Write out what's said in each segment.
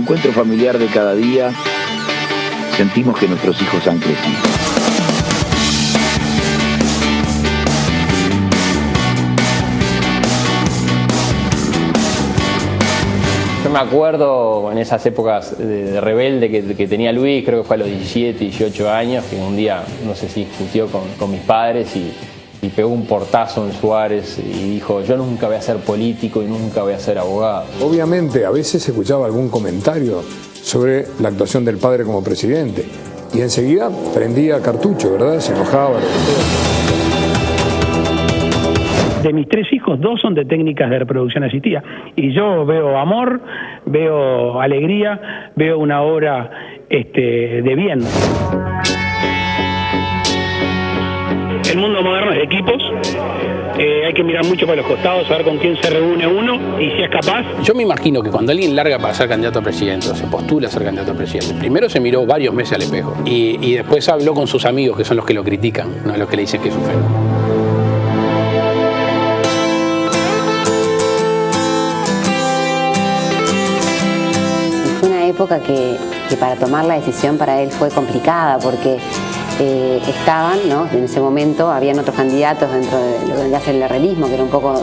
encuentro familiar de cada día, sentimos que nuestros hijos han crecido. Yo me acuerdo en esas épocas de rebelde que tenía Luis, creo que fue a los 17, 18 años, que un día, no sé si discutió con mis padres y pegó un portazo en Suárez y dijo: yo nunca voy a ser político y nunca voy a ser abogado. Obviamente, a veces escuchaba algún comentario sobre la actuación del padre como presidente y enseguida prendía cartucho, ¿verdad? Se enojaba, lo que sea. De mis 3 hijos, 2 son de técnicas de reproducción asistida. Y yo veo amor, veo alegría, veo una obra de bien. El mundo moderno es de equipos. Hay que mirar mucho para los costados, saber con quién se reúne uno y si es capaz. Yo me imagino que cuando alguien larga para ser candidato a presidente o se postula a ser candidato a presidente, primero se miró varios meses al espejo y después habló con sus amigos, que son los que lo critican, no los que le dicen que es un fenómeno. Época que para tomar la decisión para él fue complicada porque estaban, ¿no? En ese momento habían otros candidatos dentro de lo que vendría a ser el herrerismo, que era un poco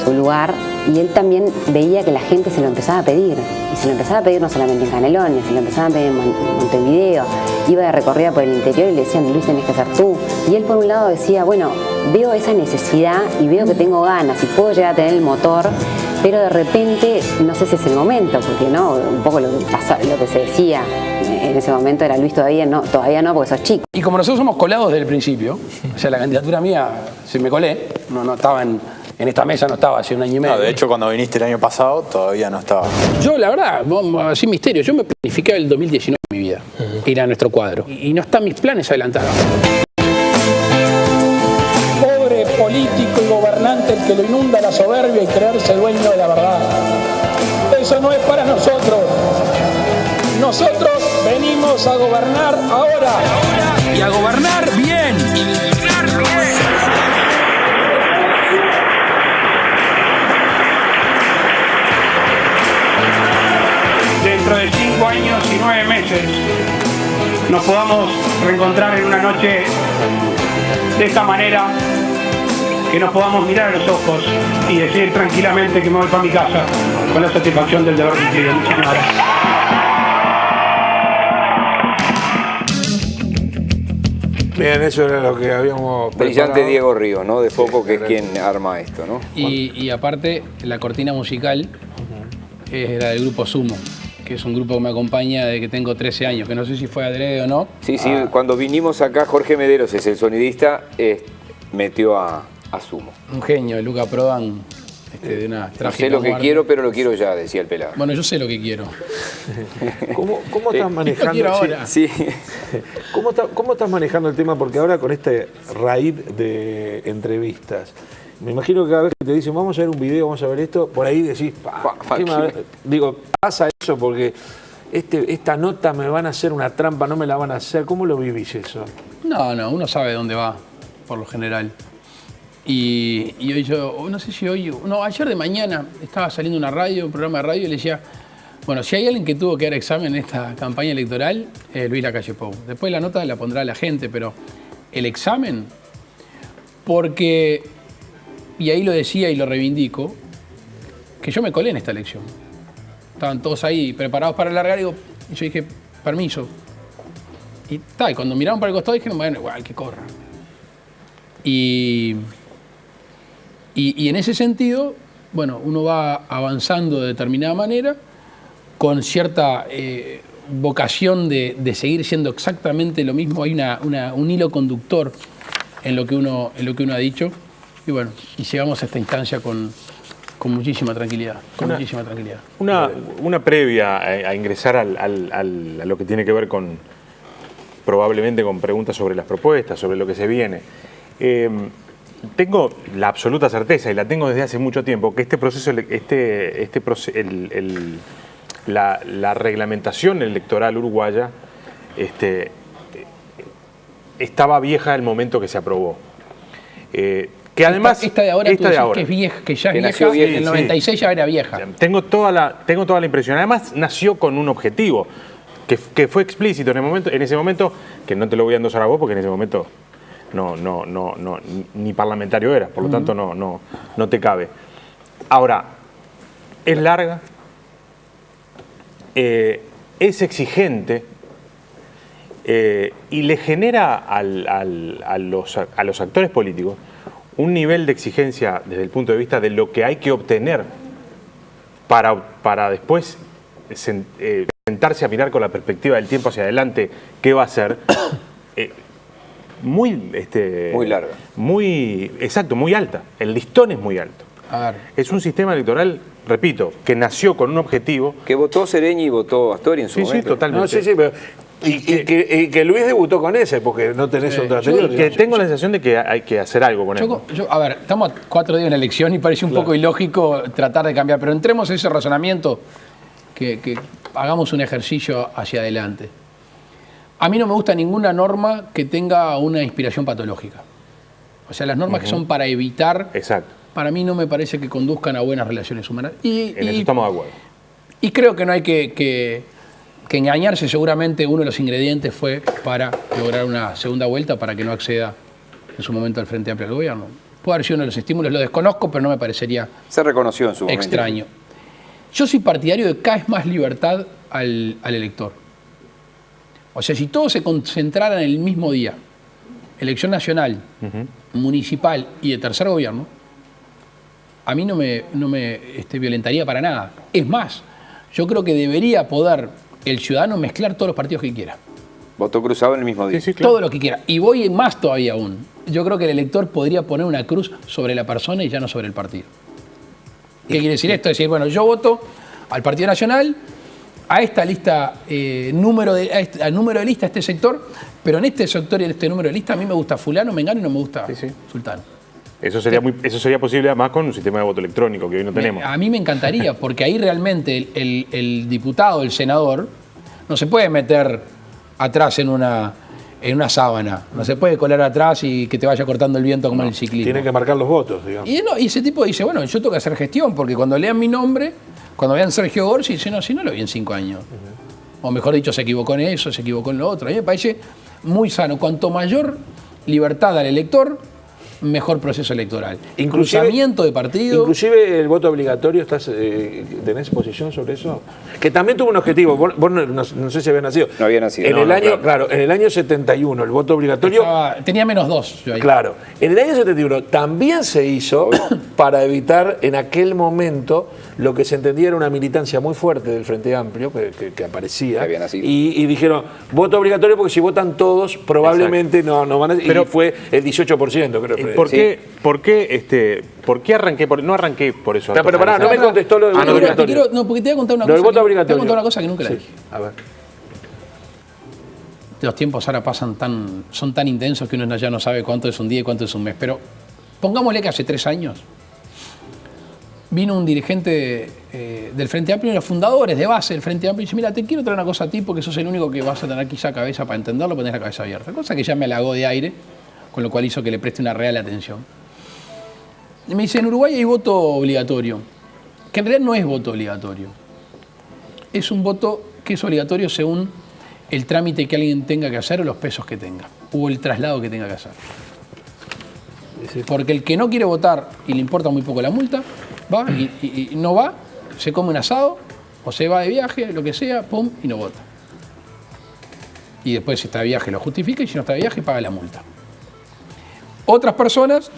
su lugar, y él también veía que la gente se lo empezaba a pedir, y se lo empezaba a pedir no solamente en Canelones, se lo empezaba a pedir en Montevideo, iba de recorrida por el interior y le decían: Luis, tenés que ser tú. Y él por un lado decía: bueno, veo esa necesidad y veo que tengo ganas y puedo llegar a tener el motor, pero de repente no sé si es el momento, porque no, un poco lo que se decía en ese momento era: Luis, todavía no, porque sos chico. Y como nosotros somos colados desde el principio, o sea, la candidatura mía, se me colé, no estaba en esta mesa, no estaba hace un año y medio. No, de hecho, cuando viniste el año pasado, todavía no estaba. Yo, la verdad, sin misterio, yo me planificaba el 2019 en mi vida, ir a nuestro cuadro, y no están mis planes adelantados. Pobre político y gobernante el que lo inunda la soberbia y creerse dueño de la verdad. Eso no es para nosotros. Nosotros venimos a gobernar ahora. Y a gobernar bien. Dentro de 5 años y 9 meses nos podamos reencontrar en una noche de esta manera, que nos podamos mirar a los ojos y decir tranquilamente que me voy para mi casa con la satisfacción del deber cumplido. Muchísimas gracias. Bien, eso era lo que habíamos Brillante preparado. Diego Ríos, ¿no? De Foco, que es quien arma esto, ¿no? Y aparte, la cortina musical era del grupo Sumo, que es un grupo que me acompaña desde que tengo 13 años, que no sé si fue adrede o no. Sí, cuando vinimos acá, Jorge Mederos es el sonidista, metió a Sumo. Un genio, Luca Prodan, de una trágica No sé lo que muerte. quiero, pero lo quiero ya, decía el pelado. Bueno, yo sé lo que quiero. ¿Cómo estás manejando? Lo quiero ahora. Sí. ¿Cómo estás manejando el tema? Porque ahora con este raíz de entrevistas, me imagino que cada vez que te dicen vamos a ver un video, vamos a ver esto, por ahí decís, digo, pasa eso porque esta nota me van a hacer una trampa, no me la van a hacer. ¿Cómo lo vivís eso? No, uno sabe dónde va, por lo general. Y hoy yo, no sé si hoy, no, ayer de mañana estaba saliendo un programa de radio y le decía: bueno, si hay alguien que tuvo que dar examen en esta campaña electoral, Luis Lacalle Pou. Después la nota la pondrá la gente, pero el examen, porque, y ahí lo decía y lo reivindico, que yo me colé en esta elección. Estaban todos ahí preparados para largar y yo dije: permiso. Y cuando miraron para el costado dijeron: bueno, igual que corra. Y en ese sentido, bueno, uno va avanzando de determinada manera, con cierta vocación de seguir siendo exactamente lo mismo. Hay un hilo conductor en lo que uno ha dicho. Y bueno, y llegamos a esta instancia con muchísima tranquilidad. Una previa a ingresar a lo que tiene que ver probablemente con preguntas sobre las propuestas, sobre lo que se viene. Tengo la absoluta certeza, y la tengo desde hace mucho tiempo, que este proceso, la reglamentación electoral uruguaya estaba vieja el momento que se aprobó. Que además, esta de ahora, tú decís que es vieja, que ya es vieja, en el 96 ya era vieja. Tengo toda la impresión. Además, nació con un objetivo que fue explícito en ese momento, que no te lo voy a endosar a vos, porque en ese momento ni parlamentario eras, por lo tanto no te cabe. Ahora, es larga, es exigente, y le genera a los actores políticos un nivel de exigencia desde el punto de vista de lo que hay que obtener para después sentarse a mirar con la perspectiva del tiempo hacia adelante qué va a ser. Muy larga. Muy alta. El listón es muy alto. Es un sistema electoral, repito, que nació con un objetivo. Que votó Sereñi y votó Astori en su momento. Sí, totalmente. No, sí, pero y que Luis debutó con ese, porque no tenés otro anterior. Que tengo la sensación de que hay que hacer algo con él. A ver, estamos a 4 días en la elección y parece un poco ilógico tratar de cambiar, pero entremos en ese razonamiento, que hagamos un ejercicio hacia adelante. A mí no me gusta ninguna norma que tenga una inspiración patológica. O sea, las normas que son para evitar, para mí no me parece que conduzcan a buenas relaciones humanas. En eso estamos de acuerdo. Y creo que no hay que engañarse. Seguramente uno de los ingredientes fue para lograr una segunda vuelta para que no acceda en su momento al Frente Amplio del Gobierno. Puede haber sido uno de los estímulos, lo desconozco, pero no me parecería se reconoció en su momento. Extraño. Yo soy partidario de cada vez más libertad al elector. O sea, si todos se concentraran en el mismo día, elección nacional, municipal y de tercer gobierno, a mí no me violentaría para nada. Es más, yo creo que debería poder el ciudadano mezclar todos los partidos que quiera. Voto cruzado en el mismo día. Sí, claro. Todo lo que quiera. Y voy más todavía aún. Yo creo que el elector podría poner una cruz sobre la persona y ya no sobre el partido. ¿Qué quiere decir esto? Es decir, bueno, yo voto al Partido Nacional, a esta lista, al número de lista, a este sector, pero en este sector y en este número de lista a mí me gusta fulano, mengano y no me gusta sultano. Eso sería posible además con un sistema de voto electrónico que hoy no tenemos. A mí me encantaría, porque ahí realmente el diputado, el senador, no se puede meter atrás en una sábana, no se puede colar atrás y que te vaya cortando el viento como en el ciclismo. Tiene que marcar los votos, digamos. Y ese tipo dice, bueno, yo tengo que hacer gestión, porque cuando lean mi nombre, cuando vean Sergio Gorsi, dicen, no, si no lo vi en 5 años. O mejor dicho, se equivocó en eso, se equivocó en lo otro. A mí me parece muy sano. Cuanto mayor libertad al elector, mejor proceso electoral. Cruzamiento de partido. Inclusive el voto obligatorio, ¿tenés posición sobre eso? Que también tuvo un objetivo. Vos no sé si había nacido. No había nacido. En el año 71, el voto obligatorio... tenía -2 yo ahí. Claro. En el año 71 también se hizo para evitar en aquel momento lo que se entendía era una militancia muy fuerte del Frente Amplio que aparecía. Que había nacido. Y dijeron, voto obligatorio porque si votan todos probablemente no van a... Pero fue el 18%, creo. ¿Por qué arranqué? No arranqué por eso. Pero pará, no me contestó lo del voto obligatorio. No, porque te voy a contar una cosa. Lo del voto obligatorio. Te voy a contar una cosa que nunca la dije. A ver. Los tiempos ahora son tan intensos que uno ya no sabe cuánto es un día y cuánto es un mes. Pero pongámosle que hace 3 años vino un dirigente del Frente Amplio, uno de los fundadores de base del Frente Amplio, y dice, mira, te quiero traer una cosa a ti porque sos el único que vas a tener quizá cabeza para entenderlo, para tener la cabeza abierta. Cosa que ya me halagó de aire, con lo cual hizo que le preste una real atención. Y me dice, en Uruguay hay voto obligatorio, que en realidad no es voto obligatorio. Es un voto que es obligatorio según el trámite que alguien tenga que hacer o los pesos que tenga, o el traslado que tenga que hacer. Porque el que no quiere votar y le importa muy poco la multa, va y no va, se come un asado, o se va de viaje, lo que sea, pum, y no vota. Y después si está de viaje lo justifica y si no está de viaje paga la multa. Otras personas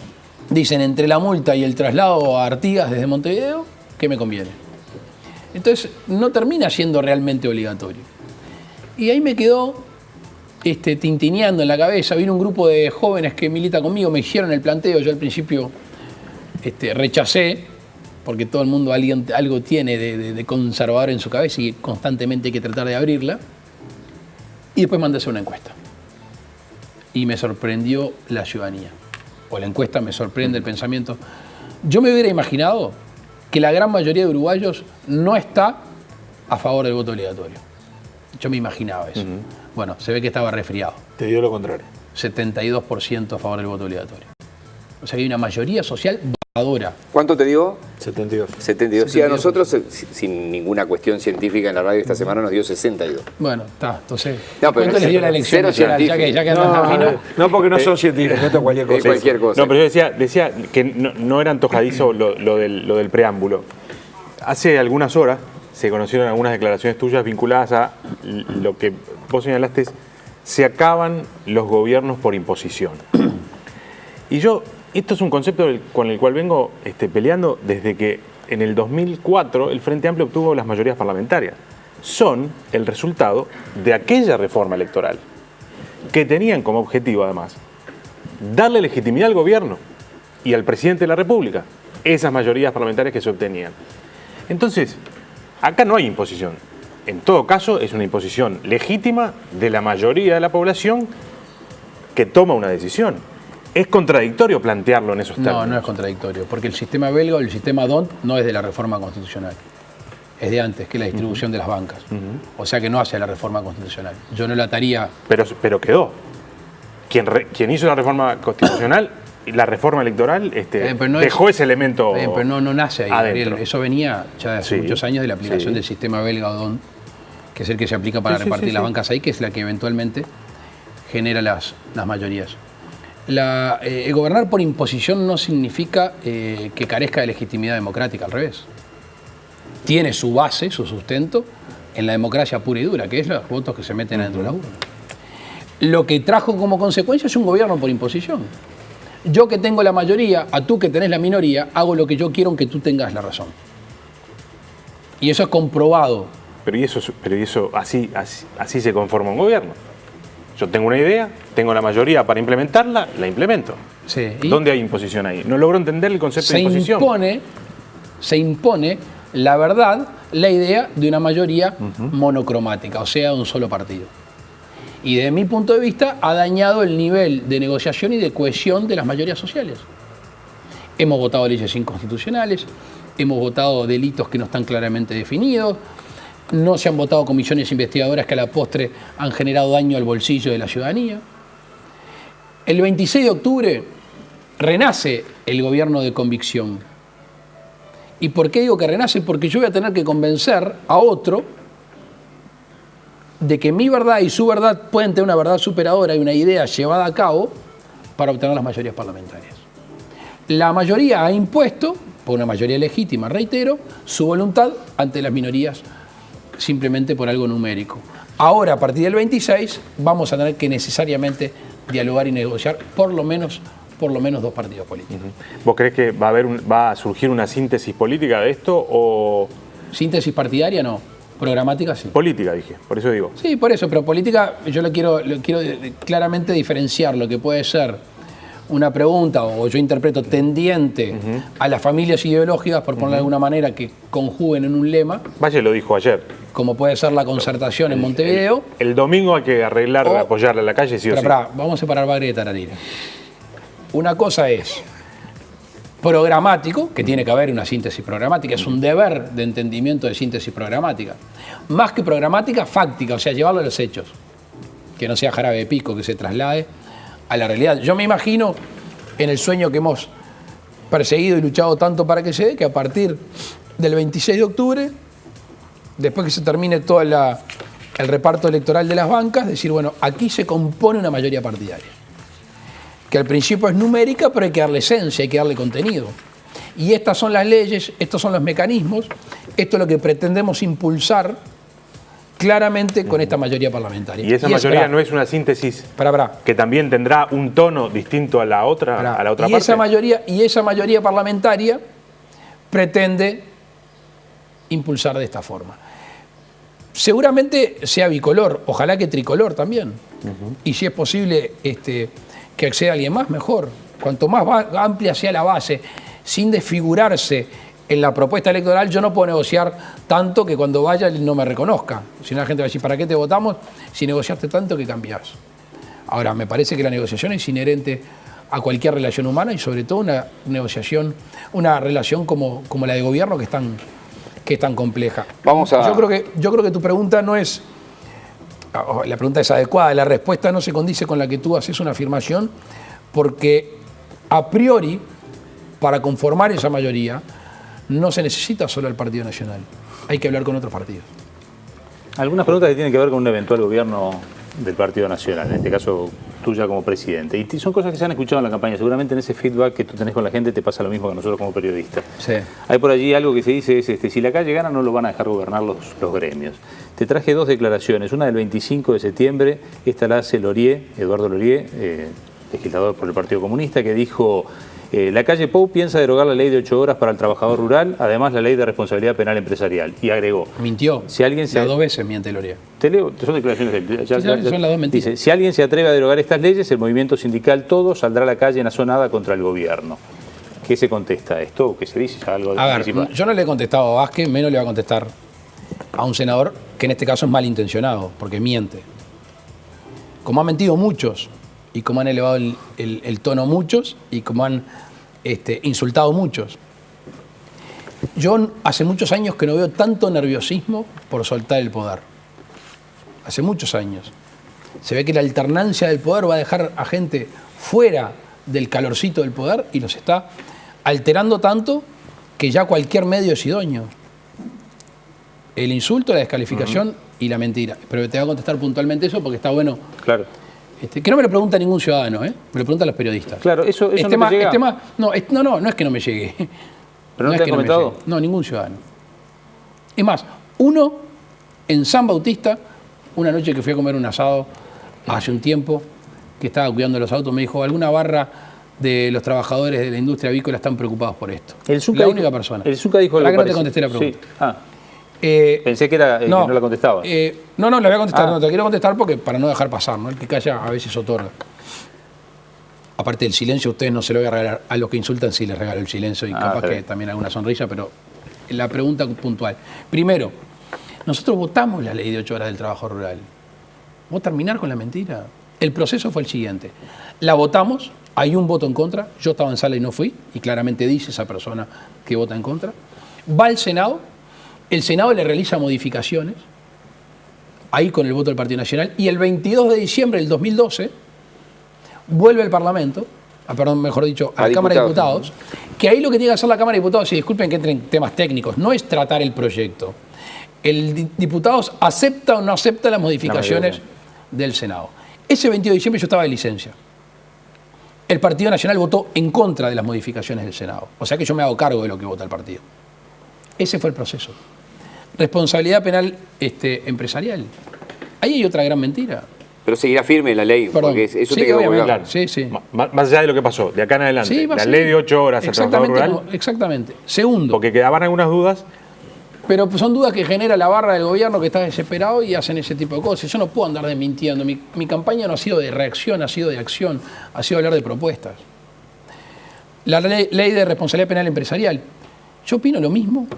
dicen, entre la multa y el traslado a Artigas desde Montevideo, ¿qué me conviene? Entonces no termina siendo realmente obligatorio. Y ahí me quedó tintineando en la cabeza. Vino un grupo de jóvenes que milita conmigo, me hicieron el planteo, yo al principio rechacé, porque todo el mundo algo tiene de conservador en su cabeza y constantemente hay que tratar de abrirla. Y después mandé a hacer una encuesta. Y me sorprendió la ciudadanía. O la encuesta me sorprende el pensamiento. Yo me hubiera imaginado que la gran mayoría de uruguayos no está a favor del voto obligatorio. Yo me imaginaba eso. Bueno, se ve que estaba resfriado. Te dio lo contrario. 72% a favor del voto obligatorio. O sea que hay una mayoría social votadora. ¿Cuánto te dio? 72. 72. Sí, a nosotros, sin ninguna cuestión científica en la radio esta semana, nos dio 62. Bueno, está, entonces. No, pero ¿cuánto les dio la elección nacional? Ya que andan tan finos. No, porque no son científicos, esto es cualquier cosa. Cualquier cosa. No, pero yo decía que no era antojadizo lo del preámbulo. Hace algunas horas se conocieron algunas declaraciones tuyas vinculadas a lo que vos señalaste, se acaban los gobiernos por imposición. Y esto es un concepto con el cual vengo peleando desde que en el 2004 el Frente Amplio obtuvo las mayorías parlamentarias. Son el resultado de aquella reforma electoral que tenían como objetivo, además, darle legitimidad al gobierno y al presidente de la República, esas mayorías parlamentarias que se obtenían. Entonces, acá no hay imposición. En todo caso, es una imposición legítima de la mayoría de la población que toma una decisión. Es contradictorio plantearlo en esos términos. No es contradictorio, porque el sistema belga o el sistema DONT no es de la reforma constitucional. Es de antes, que es la distribución de las bancas. O sea que no hace la reforma constitucional. Yo no la ataría... Pero quedó. Quien hizo la reforma constitucional, la reforma electoral, dejó ese elemento pero no nace ahí, Gabriel. adentro. Eso venía ya de hace muchos años de la aplicación del sistema belga o DONT, que es el que se aplica para repartir las bancas ahí, que es la que eventualmente genera las mayorías. Gobernar por imposición no significa que carezca de legitimidad democrática, al revés. Tiene su base, su sustento, en la democracia pura y dura, que es los votos que se meten adentro de la urna. Lo que trajo como consecuencia es un gobierno por imposición. Yo que tengo la mayoría, a tú que tenés la minoría, hago lo que yo quiero aunque tú tengas la razón. Y eso es comprobado. Pero eso así se conforma un gobierno. Yo tengo una idea, tengo la mayoría para implementarla, la implemento. Sí, ¿dónde hay imposición ahí? No logro entender el concepto de imposición. Se impone la verdad, la idea de una mayoría monocromática, o sea, de un solo partido. Y desde mi punto de vista ha dañado el nivel de negociación y de cohesión de las mayorías sociales. Hemos votado leyes inconstitucionales, hemos votado delitos que no están claramente definidos, no se han votado comisiones investigadoras que a la postre han generado daño al bolsillo de la ciudadanía. El 26 de octubre renace el gobierno de convicción. ¿Y por qué digo que renace? Porque yo voy a tener que convencer a otro de que mi verdad y su verdad pueden tener una verdad superadora y una idea llevada a cabo para obtener las mayorías parlamentarias. La mayoría ha impuesto, por una mayoría legítima, reitero, su voluntad ante las minorías simplemente por algo numérico. Ahora, a partir del 26, vamos a tener que necesariamente dialogar y negociar por lo menos dos partidos políticos. ¿Vos crees que va a surgir una síntesis política de esto o...? Síntesis partidaria no, programática sí. Política dije, por eso digo. Sí, por eso, pero política yo lo quiero claramente diferenciar lo que puede ser una pregunta, o yo interpreto tendiente a las familias ideológicas, por ponerlo de alguna manera, que conjuguen en un lema. Valle lo dijo ayer. Como puede ser la concertación en Montevideo. El domingo hay que apoyarla en la calle, sí o sí. Vamos a separar Bagre de Tararira. Una cosa es programático, que tiene que haber una síntesis programática, es un deber de entendimiento de síntesis programática. Más que programática, fáctica, o sea, llevarlo a los hechos. Que no sea jarabe de pico, que se traslade a la realidad. Yo me imagino en el sueño que hemos perseguido y luchado tanto para que se dé, que a partir del 26 de octubre, después que se termine todo el reparto electoral de las bancas, decir, bueno, aquí se compone una mayoría partidaria. Que al principio es numérica, pero hay que darle esencia, hay que darle contenido. Y estas son las leyes, estos son los mecanismos, esto es lo que pretendemos impulsar claramente con esta mayoría parlamentaria. ¿Y esa mayoría no es una síntesis que también tendrá un tono distinto a la otra parte? Y esa mayoría parlamentaria pretende impulsar de esta forma. Seguramente sea bicolor, ojalá que tricolor también. Y si es posible que acceda alguien más, mejor. Cuanto más amplia sea la base, sin desfigurarse en la propuesta electoral, yo no puedo negociar tanto que cuando vaya no me reconozca. Si no, la gente va a decir, ¿para qué te votamos si negociaste tanto que cambiás? Ahora, me parece que la negociación es inherente a cualquier relación humana y sobre todo una negociación, una relación como la de gobierno que es tan compleja. Yo creo que tu pregunta no es... La pregunta es adecuada, la respuesta no se condice con la que tú haces una afirmación porque a priori, para conformar esa mayoría, no se necesita solo el Partido Nacional. Hay que hablar con otros partidos. Algunas preguntas que tienen que ver con un eventual gobierno del Partido Nacional, en este caso tuya como presidente. Y son cosas que se han escuchado en la campaña. Seguramente en ese feedback que tú tenés con la gente te pasa lo mismo que a nosotros como periodistas. Sí. Hay por allí algo que se dice, es si la calle gana no lo van a dejar gobernar los gremios. Te traje dos declaraciones, una del 25 de septiembre, esta la hace Eduardo Lorier, legislador por el Partido Comunista, que dijo: la calle Pou piensa derogar la ley de 8 horas para el trabajador rural, además la ley de responsabilidad penal empresarial. Y agregó: mintió. Si alguien se... Las 2 veces miente Lorier. Te leo, son declaraciones de él. Son las dos mentiras. Dice: si alguien se atreve a derogar estas leyes, el movimiento sindical todo saldrá a la calle en azonada contra el gobierno. ¿Qué se contesta a esto? ¿O qué se dice? Algo a ver, principal. yo no le he contestado a Vázquez, menos le va a contestar a un senador que en este caso es malintencionado, porque miente. Como han mentido muchos, y como han elevado el tono muchos, y como han insultado muchos. Yo hace muchos años que no veo tanto nerviosismo por soltar el poder. Hace muchos años. Se ve que la alternancia del poder va a dejar a gente fuera del calorcito del poder y los está alterando tanto que ya cualquier medio es idóneo. El insulto, la descalificación y la mentira. Pero te voy a contestar puntualmente eso porque está bueno. Claro. Que no me lo pregunta ningún ciudadano, me lo preguntan los periodistas. Claro, eso no te llega. No es que no me llegue. ¿Pero no te han comentado? No, ningún ciudadano. Es más, uno en San Bautista, una noche que fui a comer un asado hace un tiempo, que estaba cuidando los autos, me dijo: alguna barra de los trabajadores de la industria avícola están preocupados por esto. La única persona. El Zucca dijo algo. ¿Para que no te contesté la pregunta? Sí. Pensé que era que no la contestaba. No, le voy a contestar. No, te quiero contestar porque para no dejar pasar, ¿no? El que calla a veces otorga. Aparte del silencio, ustedes no se lo voy a regalar. A los que insultan sí les regalo el silencio y capaz que también alguna sonrisa, pero la pregunta puntual. Primero, nosotros votamos la ley de 8 horas del trabajo rural. ¿Vamos a terminar con la mentira? El proceso fue el siguiente. La votamos, hay un voto en contra, yo estaba en sala y no fui, y claramente dice esa persona que vota en contra. Va al Senado, el Senado le realiza modificaciones, ahí con el voto del Partido Nacional, y el 22 de diciembre del 2012 vuelve al Parlamento, mejor dicho, a la Cámara de Diputados, que ahí lo que tiene que hacer la Cámara de Diputados, y disculpen que entren temas técnicos, no es tratar el proyecto. El diputado acepta o no acepta las modificaciones del Senado. Ese 22 de diciembre yo estaba de licencia. El Partido Nacional votó en contra de las modificaciones del Senado. O sea que yo me hago cargo de lo que vota el partido. Ese fue el proceso. Responsabilidad penal empresarial. Ahí hay otra gran mentira. Pero seguirá firme la ley, porque eso te quedó muy claro. Sí. Más allá de lo que pasó, de acá en adelante, la ley de 8 horas al trabajador rural. Exactamente. Segundo. Porque quedaban algunas dudas. Pero son dudas que genera la barra del gobierno que está desesperado y hacen ese tipo de cosas. Yo no puedo andar mintiendo. Mi campaña no ha sido de reacción, ha sido de acción, ha sido hablar de propuestas. La ley de responsabilidad penal empresarial. Yo opino lo mismo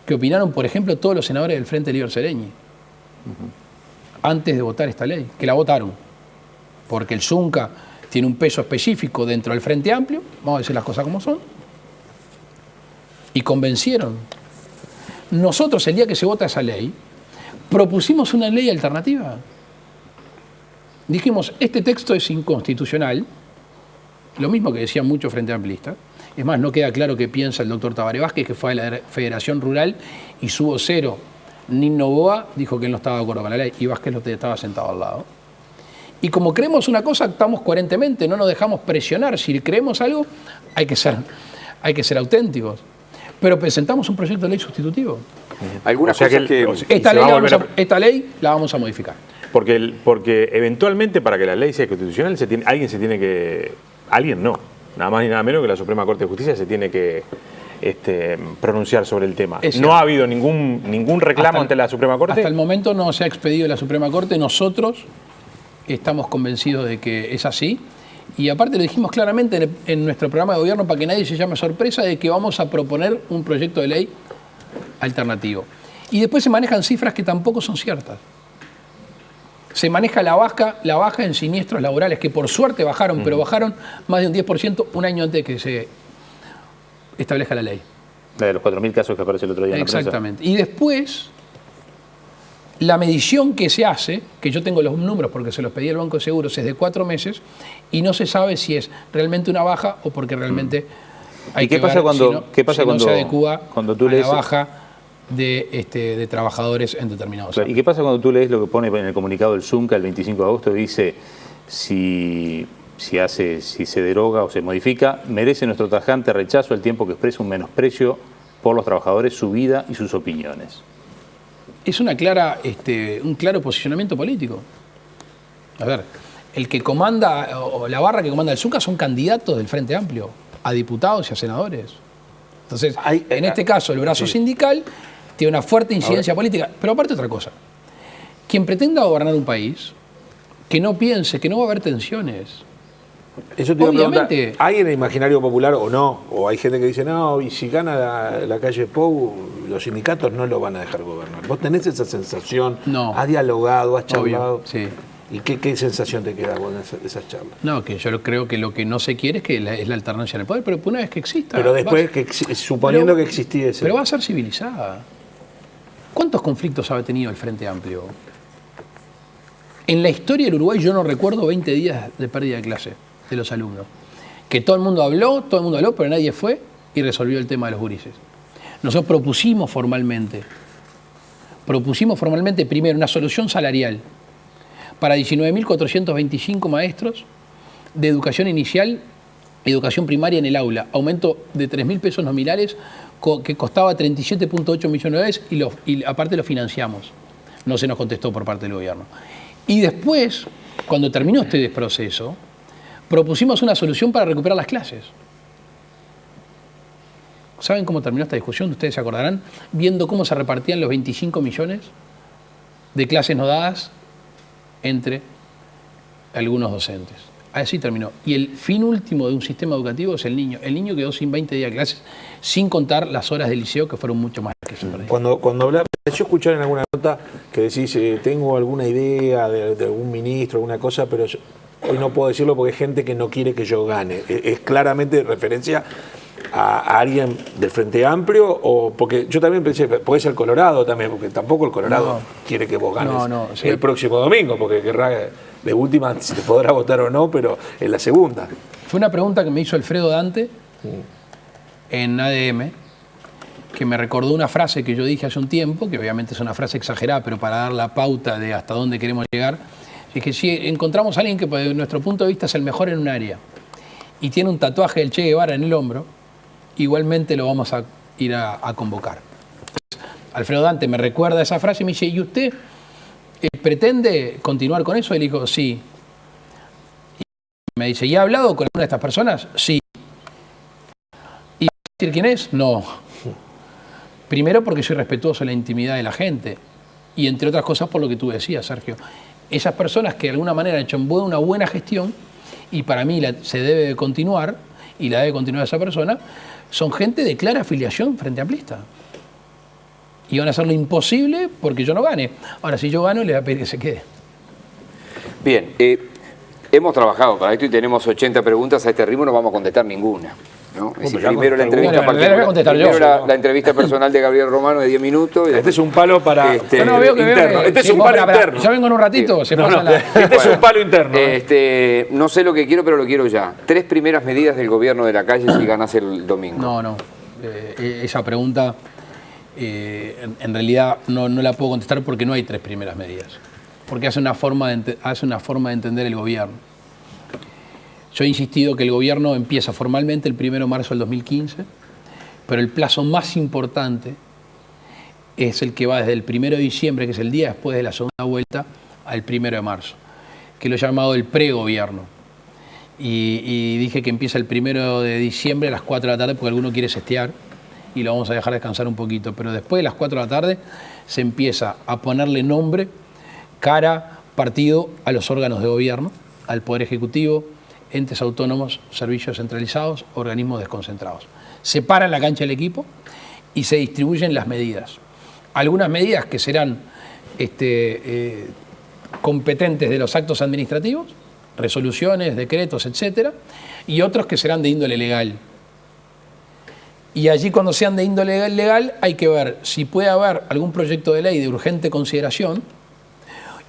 que opinaron, por ejemplo, todos los senadores del Frente Liber Sereñi, antes de votar esta ley, que la votaron. Porque el Zunca tiene un peso específico dentro del Frente Amplio, vamos a decir las cosas como son, y convencieron. Nosotros, el día que se vota esa ley, propusimos una ley alternativa. Dijimos, este texto es inconstitucional, lo mismo que decían muchos Frente Amplistas. Es más, no queda claro qué piensa el doctor Tabaré Vázquez, que fue a la Federación Rural, y su vocero, Nino Boa, dijo que él no estaba de acuerdo con la ley, y Vázquez estaba sentado al lado. Y como creemos una cosa, actuamos coherentemente, no nos dejamos presionar. Si creemos algo, hay que ser auténticos. Pero presentamos un proyecto de ley sustitutivo. Algunas cosas que esta ley la vamos a modificar. Porque eventualmente, para que la ley sea constitucional, alguien no, nada más ni nada menos que la Suprema Corte de Justicia se tiene que pronunciar sobre el tema. No ha habido ningún reclamo ante la Suprema Corte. Hasta el momento no se ha expedido la Suprema Corte. Nosotros estamos convencidos de que es así. Y aparte lo dijimos claramente en nuestro programa de gobierno, para que nadie se llame sorpresa, de que vamos a proponer un proyecto de ley alternativo. Y después se manejan cifras que tampoco son ciertas. Se maneja la baja en siniestros laborales, que por suerte bajaron, pero bajaron más de un 10% un año antes de que se establezca la ley. La de los 4.000 casos que apareció el otro día en la prensa. Exactamente. Y después La medición que se hace, que yo tengo los números porque se los pedí al Banco de Seguros, es de 4 meses y no se sabe si es realmente una baja o porque realmente hay que ver si no se adecúa cuando tú a lees la baja de trabajadores en determinados ámbitos? ¿Y qué pasa cuando tú lees lo que pone en el comunicado del ZUNCA el 25 de agosto? Dice, si se deroga o se modifica, merece nuestro tajante rechazo al tiempo que expresa un menosprecio por los trabajadores, su vida y sus opiniones. Es un claro posicionamiento político. A ver, el que comanda, o la barra que comanda el ZUNCA son candidatos del Frente Amplio a diputados y a senadores. Entonces, en este caso, el brazo sindical tiene una fuerte incidencia política. Pero aparte otra cosa, quien pretenda gobernar un país, que no piense que no va a haber tensiones. Eso te iba a preguntar, ¿hay en el imaginario popular o no? O hay gente que dice, no, y si gana la calle Pou, los sindicatos no lo van a dejar gobernar. ¿Vos tenés esa sensación? No. ¿Has dialogado, has charlado? Obvio, sí. ¿Y qué sensación te queda con esas charlas? No, que yo creo que lo que no se quiere es que es la alternancia en el poder, pero una vez que exista... Pero después, suponiendo que existía ese... Pero va a ser civilizada. ¿Cuántos conflictos ha tenido el Frente Amplio? En la historia del Uruguay yo no recuerdo 20 días de pérdida de clase de los alumnos. Que todo el mundo habló, pero nadie fue y resolvió el tema de los gurises. Nosotros propusimos formalmente primero una solución salarial para 19.425 maestros de educación inicial, educación primaria en el aula, aumento de 3.000 pesos nominales que costaba 37.8 millones de dólares y aparte lo financiamos. No se nos contestó por parte del gobierno. Y después, cuando terminó este proceso, propusimos una solución para recuperar las clases. ¿Saben cómo terminó esta discusión? Ustedes se acordarán, viendo cómo se repartían los 25 millones de clases no dadas entre algunos docentes. Así terminó. Y el fin último de un sistema educativo es el niño. El niño quedó sin 20 días de clases, sin contar las horas de liceo, que fueron mucho más que eso. Cuando hablaba, yo escuché en alguna nota que decís, tengo alguna idea de algún ministro, alguna cosa, pero hoy no puedo decirlo porque hay gente que no quiere que yo gane. ¿Es claramente referencia a alguien del Frente Amplio? O porque yo también pensé, puede ser Colorado también, porque tampoco el Colorado quiere que vos ganes el próximo domingo, porque querrá, de última, si te podrá votar o no, pero en la segunda. Fue una pregunta que me hizo Alfredo Dante en ADM, que me recordó una frase que yo dije hace un tiempo, que obviamente es una frase exagerada, pero para dar la pauta de hasta dónde queremos llegar. Es que si encontramos a alguien que desde nuestro punto de vista es el mejor en un área y tiene un tatuaje del Che Guevara en el hombro, igualmente lo vamos a ir a convocar. Entonces, Alfredo Dante me recuerda esa frase y me dice, ¿y usted pretende continuar con eso? Y le digo, sí. Y me dice, ¿y ha hablado con alguna de estas personas? Sí. ¿Y decir quién es? No. Primero porque soy respetuoso de la intimidad de la gente y entre otras cosas por lo que tú decías, Sergio. Esas personas que de alguna manera han hecho una buena gestión y para mí se debe de continuar y la debe continuar esa persona, son gente de clara afiliación frente amplista. Y van a hacer lo imposible porque yo no gane. Ahora, si yo gano, le voy a pedir que se quede. Bien, hemos trabajado para esto y tenemos 80 preguntas. A este ritmo no vamos a contestar ninguna, ¿no? Es decir, primero la entrevista la entrevista personal de Gabriel Romano de 10 minutos. Y este es un palo para interno. Este es un palo interno. Yo vengo en un ratito. Este es un palo interno. No sé lo que quiero, pero lo quiero ya. 3 primeras medidas del gobierno de la calle si ganas el domingo. No. Esa pregunta en realidad no la puedo contestar porque no hay 3 primeras medidas. Porque hace una forma de entender el gobierno. Yo he insistido que el gobierno empieza formalmente el 1 de marzo del 2015, pero el plazo más importante es el que va desde el 1 de diciembre, que es el día después de la segunda vuelta, al 1 de marzo, que lo he llamado el pregobierno. Y dije que empieza el 1 de diciembre a las 4 de la tarde porque alguno quiere sestear y lo vamos a dejar descansar un poquito. Pero después de las 4 de la tarde se empieza a ponerle nombre, cara, partido a los órganos de gobierno, al Poder Ejecutivo, entes autónomos, servicios centralizados, organismos desconcentrados. Se para en la cancha el equipo y se distribuyen las medidas. Algunas medidas que serán competentes de los actos administrativos, resoluciones, decretos, etcétera, y otros que serán de índole legal. Y allí, cuando sean de índole legal, hay que ver si puede haber algún proyecto de ley de urgente consideración,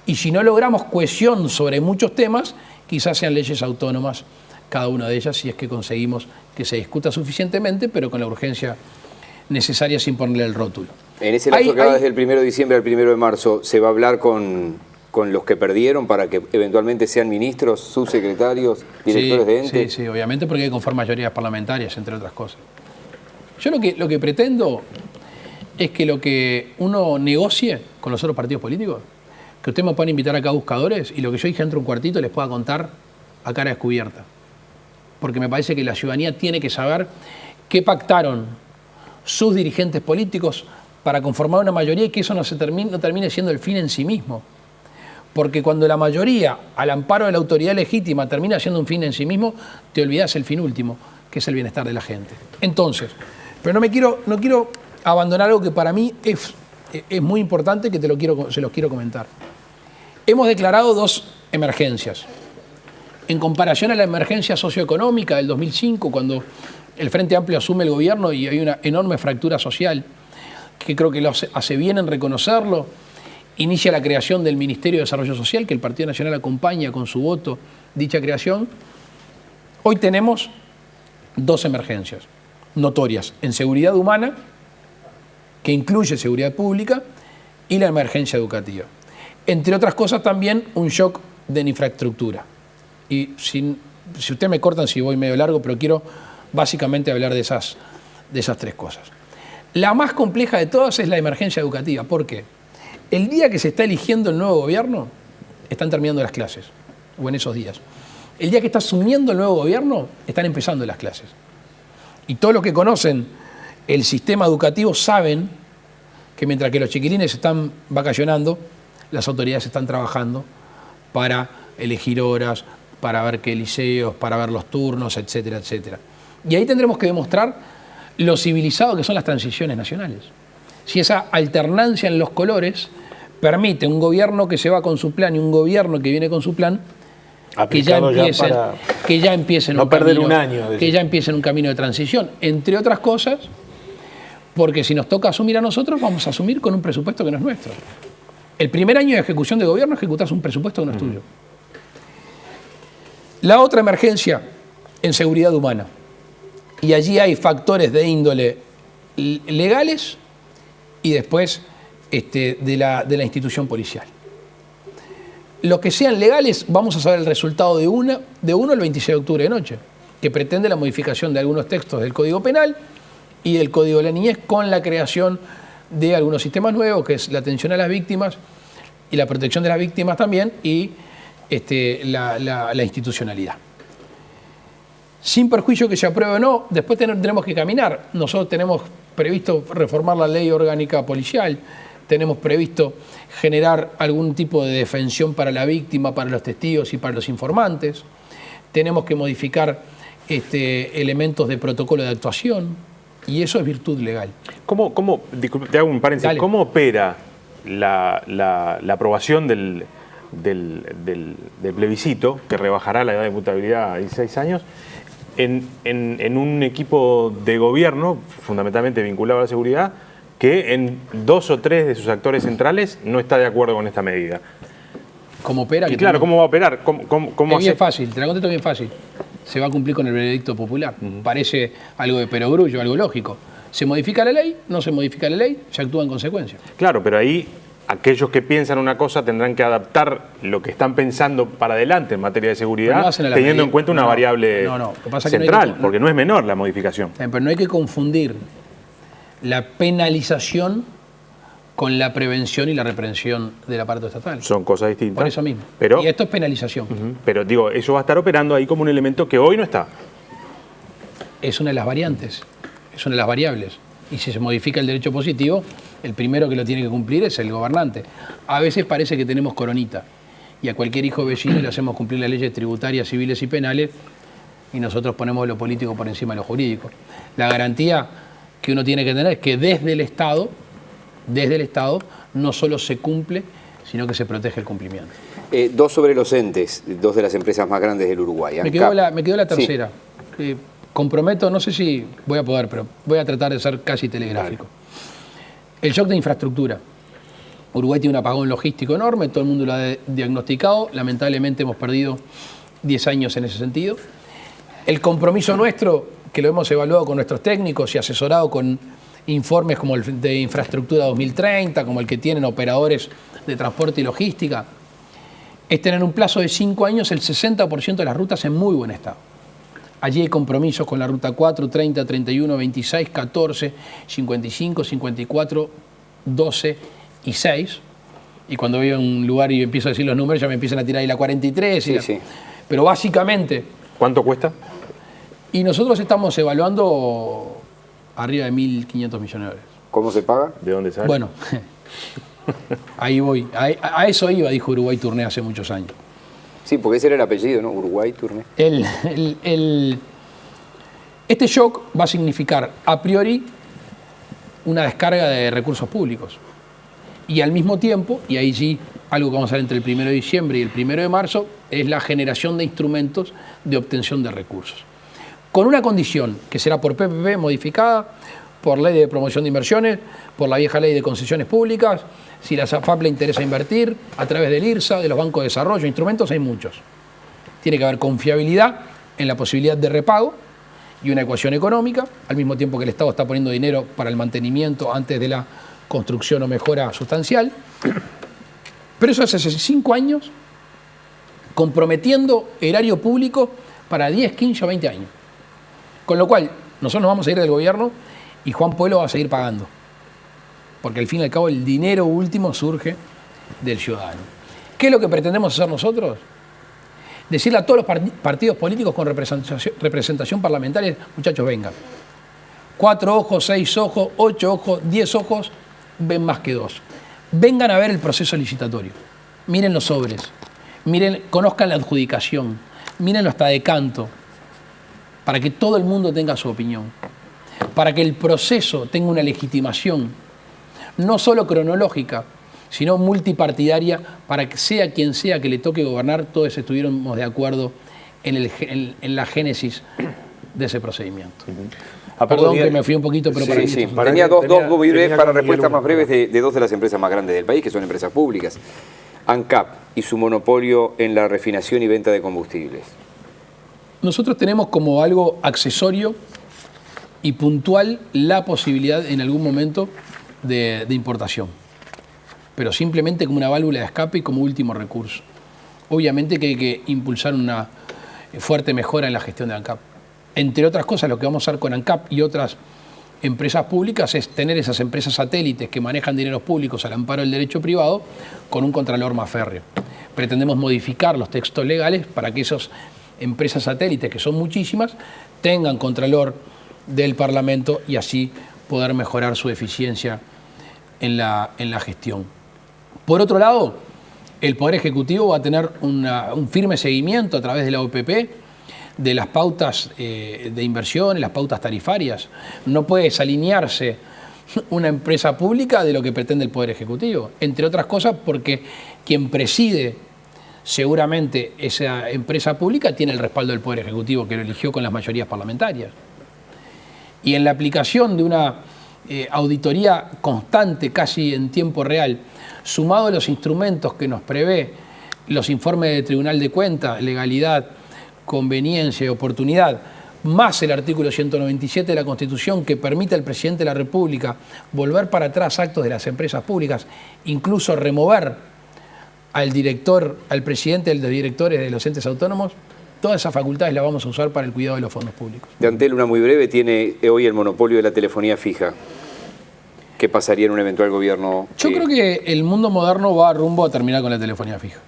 y si no logramos cohesión sobre muchos temas, quizás sean leyes autónomas, cada una de ellas, si es que conseguimos que se discuta suficientemente, pero con la urgencia necesaria sin ponerle el rótulo. En ese lapso que va desde el 1 de diciembre al 1 de marzo, ¿se va a hablar con los que perdieron para que eventualmente sean ministros, subsecretarios, directores de entes? Sí, obviamente, porque hay que conformar mayorías parlamentarias, entre otras cosas. Yo lo que pretendo es que lo que uno negocie con los otros partidos políticos, que ustedes me puedan invitar acá a buscadores y lo que yo dije dentro de un cuartito les pueda contar a cara descubierta. Porque me parece que la ciudadanía tiene que saber qué pactaron sus dirigentes políticos para conformar una mayoría y que eso no termine siendo el fin en sí mismo. Porque cuando la mayoría, al amparo de la autoridad legítima, termina siendo un fin en sí mismo, te olvidas el fin último, que es el bienestar de la gente. Entonces, pero no quiero abandonar algo que para mí es muy importante, que se los quiero comentar. Hemos declarado 2 emergencias. En comparación a la emergencia socioeconómica del 2005, cuando el Frente Amplio asume el gobierno y hay una enorme fractura social, que creo que lo hace bien en reconocerlo, inicia la creación del Ministerio de Desarrollo Social, que el Partido Nacional acompaña con su voto dicha creación. Hoy tenemos 2 emergencias notorias en seguridad humana, que incluye seguridad pública, y la emergencia educativa. Entre otras cosas, también un shock de infraestructura. Y si ustedes me cortan si voy medio largo, pero quiero básicamente hablar de esas 3 cosas. La más compleja de todas es la emergencia educativa. ¿Por qué? El día que se está eligiendo el nuevo gobierno, están terminando las clases, o en esos días. El día que está asumiendo el nuevo gobierno, están empezando las clases. Y todos los que conocen el sistema educativo saben que mientras que los chiquilines están vacacionando, las autoridades están trabajando para elegir horas, para ver qué liceos, para ver los turnos, etcétera, etcétera. Y ahí tendremos que demostrar lo civilizado que son las transiciones nacionales. Si esa alternancia en los colores permite un gobierno que se va con su plan y un gobierno que viene con su plan, que ya empiecen un camino de transición, entre otras cosas, porque si nos toca asumir a nosotros, vamos a asumir con un presupuesto que no es nuestro. El primer año de ejecución de gobierno ejecutás un presupuesto que no es tuyo. La otra emergencia en seguridad humana, y allí hay factores de índole legales y después de la institución policial. Los que sean legales, vamos a saber el resultado de uno el 26 de octubre de noche, que pretende la modificación de algunos textos del Código Penal y del Código de la Niñez con la creación de algunos sistemas nuevos, que es la atención a las víctimas y la protección de las víctimas también, y la institucionalidad. Sin perjuicio que se apruebe o no, después tendremos que caminar. Nosotros tenemos previsto reformar la ley orgánica policial, tenemos previsto generar algún tipo de defensión para la víctima, para los testigos y para los informantes. Tenemos que modificar elementos de protocolo de actuación, y eso es virtud legal. Disculpe, te hago un paréntesis. Dale. ¿Cómo opera la aprobación del plebiscito, que rebajará la edad de imputabilidad a 16 años, en un equipo de gobierno fundamentalmente vinculado a la seguridad, que en 2 o 3 de sus actores centrales no está de acuerdo con esta medida? ¿Cómo opera? Y claro, ¿cómo va a operar? ¿Cómo es bien fácil, te la contesto bien fácil. Se va a cumplir con el veredicto popular. Parece algo de perogrullo, algo lógico. ¿Se modifica la ley? No se modifica la ley, se actúa en consecuencia. Claro, pero ahí aquellos que piensan una cosa tendrán que adaptar lo que están pensando para adelante en materia de seguridad, teniendo en cuenta una variable central, porque no es menor la modificación. Pero no hay que confundir la penalización con la prevención y la reprensión del aparato estatal. Son cosas distintas. Por eso mismo. Y esto es penalización. Pero digo, eso va a estar operando ahí como un elemento que hoy no está. Es una de las variantes, es una de las variables. Y si se modifica el derecho positivo, el primero que lo tiene que cumplir es el gobernante. A veces parece que tenemos coronita y a cualquier hijo vecino le hacemos cumplir las leyes tributarias, civiles y penales, y nosotros ponemos lo político por encima de lo jurídico. La garantía que uno tiene que tener es que desde el Estado no solo se cumple, sino que se protege el cumplimiento. 2 sobre los entes, 2 de las empresas más grandes del Uruguay. Me quedó la tercera. Sí. comprometo, no sé si voy a poder, pero voy a tratar de ser casi telegráfico. El shock de infraestructura. Uruguay tiene un apagón logístico enorme, todo el mundo lo ha diagnosticado, lamentablemente hemos perdido 10 años en ese sentido. El compromiso nuestro, que lo hemos evaluado con nuestros técnicos y asesorado con informes como el de Infraestructura 2030, como el que tienen operadores de transporte y logística, es tener un plazo de 5 años el 60% de las rutas en muy buen estado. Allí hay compromisos con la ruta 4, 30, 31, 26, 14, 55, 54, 12 y 6. Y cuando voy a un lugar y empiezo a decir los números, ya me empiezan a tirar ahí la 43. Sí, sí. Pero básicamente... ¿Cuánto cuesta? Y nosotros estamos evaluando arriba de 1.500 millones de dólares. ¿Cómo se paga? ¿De dónde sale? Bueno, ahí voy. A eso iba, dijo Uruguay Tourné hace muchos años. Sí, porque ese era el apellido, ¿no? Uruguay Tourné. Este shock va a significar, a priori, una descarga de recursos públicos. Y al mismo tiempo, y ahí sí, algo que vamos a ver entre el 1 de diciembre y el 1 de marzo, es la generación de instrumentos de obtención de recursos. Con una condición, que será por PPP modificada, por ley de promoción de inversiones, por la vieja ley de concesiones públicas, si la AFAP le interesa invertir, a través del IRSA, de los bancos de desarrollo, instrumentos hay muchos. Tiene que haber confiabilidad en la posibilidad de repago y una ecuación económica, al mismo tiempo que el Estado está poniendo dinero para el mantenimiento antes de la construcción o mejora sustancial. Pero eso hace 5 años, comprometiendo erario público para 10, 15 o 20 años. Con lo cual, nosotros nos vamos a ir del gobierno y Juan Pueblo va a seguir pagando. Porque al fin y al cabo el dinero último surge del ciudadano. ¿Qué es lo que pretendemos hacer nosotros? Decirle a todos los partidos políticos con representación parlamentaria, muchachos, vengan. 4 ojos, 6 ojos, 8 ojos, 10 ojos, ven más que 2. Vengan a ver el proceso licitatorio. Miren los sobres, miren, conozcan la adjudicación, mírenlo hasta de canto, para que todo el mundo tenga su opinión, para que el proceso tenga una legitimación, no solo cronológica, sino multipartidaria, para que sea quien sea que le toque gobernar, todos estuviéramos de acuerdo en la génesis de ese procedimiento. Perdón que me fui un poquito, pero para sí. Tenía dos para respuestas más breves de dos de las empresas más grandes del país, que son empresas públicas. ANCAP y su monopolio en la refinación y venta de combustibles. Nosotros tenemos como algo accesorio y puntual la posibilidad en algún momento de importación, pero simplemente como una válvula de escape y como último recurso. Obviamente que hay que impulsar una fuerte mejora en la gestión de ANCAP. Entre otras cosas, lo que vamos a hacer con ANCAP y otras empresas públicas es tener esas empresas satélites que manejan dineros públicos al amparo del derecho privado con un contralor más férreo. Pretendemos modificar los textos legales para que esas empresas satélites, que son muchísimas, tengan contralor del Parlamento y así poder mejorar su eficiencia en la gestión. Por otro lado, el Poder Ejecutivo va a tener un firme seguimiento a través de la OPP de las pautas de inversión, las pautas tarifarias. No puede desalinearse una empresa pública de lo que pretende el Poder Ejecutivo, entre otras cosas porque quien preside seguramente esa empresa pública tiene el respaldo del Poder Ejecutivo, que lo eligió con las mayorías parlamentarias. Y en la aplicación de una auditoría constante, casi en tiempo real, sumado a los instrumentos que nos prevé los informes del Tribunal de Cuentas, legalidad, conveniencia y oportunidad, más el artículo 197 de la Constitución que permite al presidente de la República volver para atrás actos de las empresas públicas, incluso remover al director, al presidente de los directores de los entes autónomos, todas esas facultades las vamos a usar para el cuidado de los fondos públicos. De Antel, una muy breve, tiene hoy el monopolio de la telefonía fija. ¿Qué pasaría en un eventual gobierno? Yo creo que el mundo moderno va rumbo a terminar con la telefonía fija.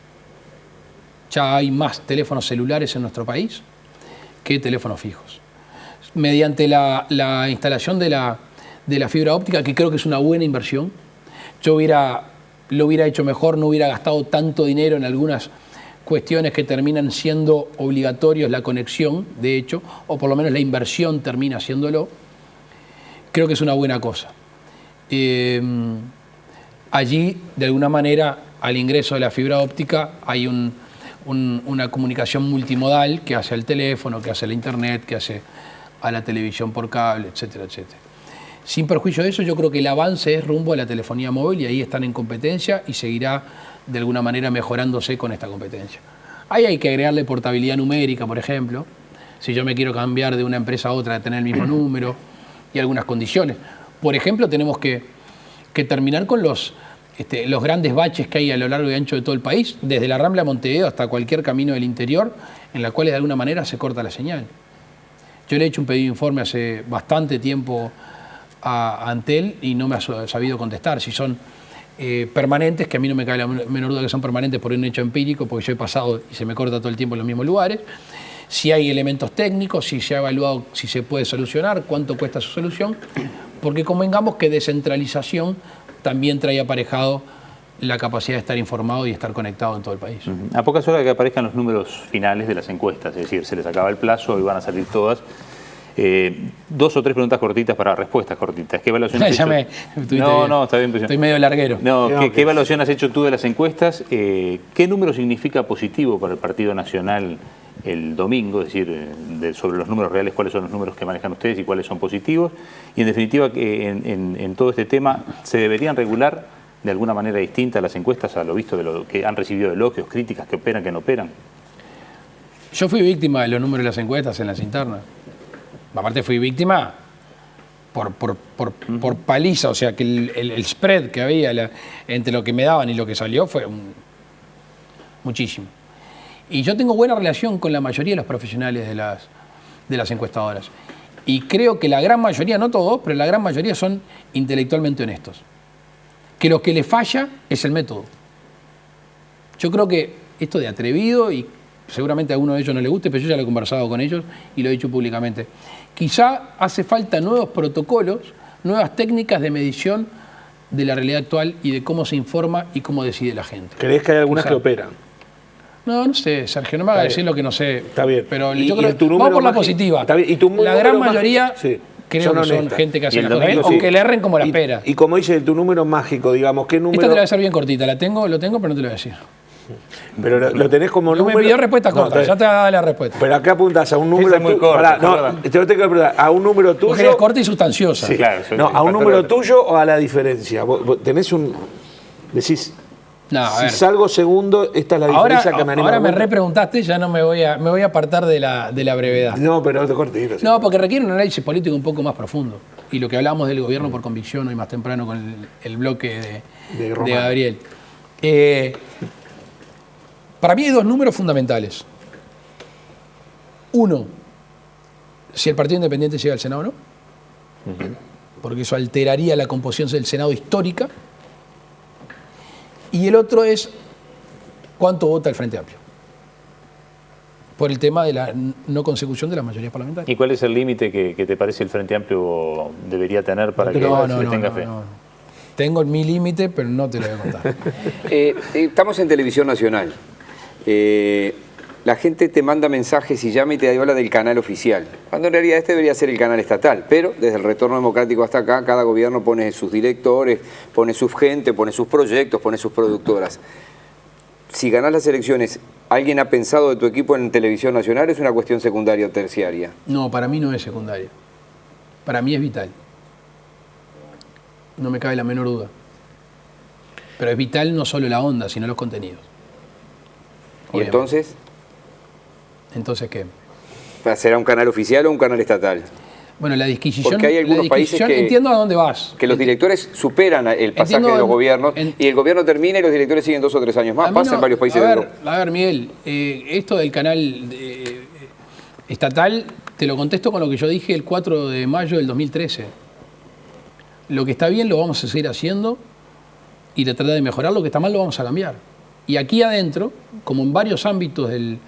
Ya hay más teléfonos celulares en nuestro país que teléfonos fijos. Mediante la instalación de la fibra óptica, que creo que es una buena inversión, yo lo hubiera hecho mejor, no hubiera gastado tanto dinero en algunas cuestiones que terminan siendo obligatorios la conexión, de hecho, o por lo menos la inversión termina haciéndolo. Creo que es una buena cosa. Allí, de alguna manera, al ingreso de la fibra óptica hay una comunicación multimodal que hace el teléfono, que hace la internet, que hace a la televisión por cable, etcétera, etcétera. Sin perjuicio de eso, yo creo que el avance es rumbo a la telefonía móvil y ahí están en competencia y seguirá de alguna manera mejorándose con esta competencia. Ahí hay que agregarle portabilidad numérica, por ejemplo, si yo me quiero cambiar de una empresa a otra, de tener el mismo número y algunas condiciones. Por ejemplo, tenemos que terminar con los grandes baches que hay a lo largo y ancho de todo el país, desde la Rambla a Montevideo hasta cualquier camino del interior, en la cual de alguna manera se corta la señal. Yo le he hecho un pedido de informe hace bastante tiempo a Antel y no me ha sabido contestar. Si son permanentes, que a mí no me cabe la menor duda que son permanentes por un hecho empírico, porque yo he pasado y se me corta todo el tiempo en los mismos lugares. Si hay elementos técnicos, si se ha evaluado si se puede solucionar, cuánto cuesta su solución, porque convengamos que descentralización también trae aparejado la capacidad de estar informado y estar conectado en todo el país. A pocas horas de que aparezcan los números finales de las encuestas, es decir, se les acaba el plazo y van a salir todas. 2 o 3 preguntas cortitas para respuestas cortitas. ¿Qué evaluación has hecho? No, está bien. Estoy medio larguero. ¿Qué evaluación has hecho tú de las encuestas? ¿Qué número significa positivo para el Partido Nacional el domingo? Es decir, sobre los números reales, cuáles son los números que manejan ustedes y cuáles son positivos. Y en definitiva, en todo este tema, ¿se deberían regular de alguna manera distinta las encuestas a lo visto de lo que han recibido elogios, críticas, que operan, que no operan? Yo fui víctima de los números de las encuestas en las internas. Aparte fui víctima por paliza, o sea que el spread que había entre lo que me daban y lo que salió fue muchísimo. Y yo tengo buena relación con la mayoría de los profesionales de las encuestadoras. Y creo que la gran mayoría, no todos, pero la gran mayoría son intelectualmente honestos. Que lo que le falla es el método. Yo creo que esto de atrevido, y seguramente a alguno de ellos no le guste, pero yo ya lo he conversado con ellos y lo he dicho públicamente. Quizá hace falta nuevos protocolos, nuevas técnicas de medición de la realidad actual y de cómo se informa y cómo decide la gente. ¿Crees que hay algunas que operan? No sé, Sergio, no me hagas decir lo que no sé. Está bien. Pero yo creo que vamos por la positiva. Está bien. ¿Y la gran mayoría creo que son gente que hace las cosas bien, aunque le erren como la pera. Y como dice, tu número mágico, digamos, ¿qué número? Esta te la voy a hacer bien cortita, lo tengo, pero no te lo voy a decir. Pero lo tenés como número. Me pidió respuesta corta, ya te voy a dar la respuesta. Pero acá apuntas a un número. Es muy corta. Te tengo que preguntar, ¿a un número tuyo? Porque es corta y sustanciosa. Sí, claro. No, ¿a un número tuyo o a la diferencia? Vos tenés un. Decís. No, si salgo segundo, esta es la diferencia que me anima. Ahora me repreguntaste, ya no me voy a apartar de la brevedad. No, pero te cortito. No, porque requiere un análisis político un poco más profundo. Y lo que hablábamos del gobierno por convicción hoy más temprano con el bloque de Gabriel. Para mí hay 2 números fundamentales. Uno, si el Partido Independiente llega al Senado o no, porque eso alteraría la composición del Senado histórica. Y el otro es cuánto vota el Frente Amplio, por el tema de la no consecución de las mayorías parlamentarias. ¿Y cuál es el límite que te parece el Frente Amplio debería tener para que se tenga fe? No. Tengo mi límite, pero no te lo voy a contar. Estamos en Televisión Nacional. La gente te manda mensajes y llama y te habla del canal oficial, cuando en realidad este debería ser el canal estatal, pero desde el retorno democrático hasta acá, cada gobierno pone sus directores, pone su gente, pone sus proyectos, pone sus productoras. Si ganás las elecciones, ¿alguien ha pensado de tu equipo en Televisión Nacional? ¿Es una cuestión secundaria o terciaria? No, para mí no es secundaria. Para mí es vital. No me cabe la menor duda. Pero es vital no solo la onda, sino los contenidos. ¿Y entonces? ¿Entonces qué? ¿Será un canal oficial o un canal estatal? Bueno, la disquisición... Porque hay algunos países que... Entiendo a dónde vas. Que los directores superan el pasaje de los gobiernos y el gobierno termina y los directores siguen 2 o 3 años más. Pasa en varios países de Europa. A ver, Miguel, esto del canal estatal, te lo contesto con lo que yo dije el 4 de mayo del 2013. Lo que está bien lo vamos a seguir haciendo y tratar de mejorar. Lo que está mal lo vamos a cambiar. Y aquí adentro, como en varios ámbitos del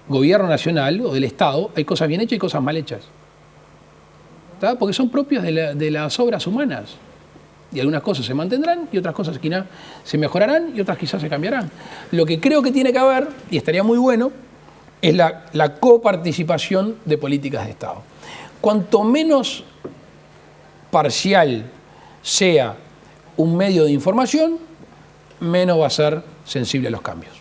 gobierno nacional o del Estado, hay cosas bien hechas y cosas mal hechas. ¿Está? Porque son propios de las obras humanas. Y algunas cosas se mantendrán y otras cosas quizás se mejorarán y otras quizás se cambiarán. Lo que creo que tiene que haber, y estaría muy bueno, es la coparticipación de políticas de Estado. Cuanto menos parcial sea un medio de información, menos va a ser sensible a los cambios.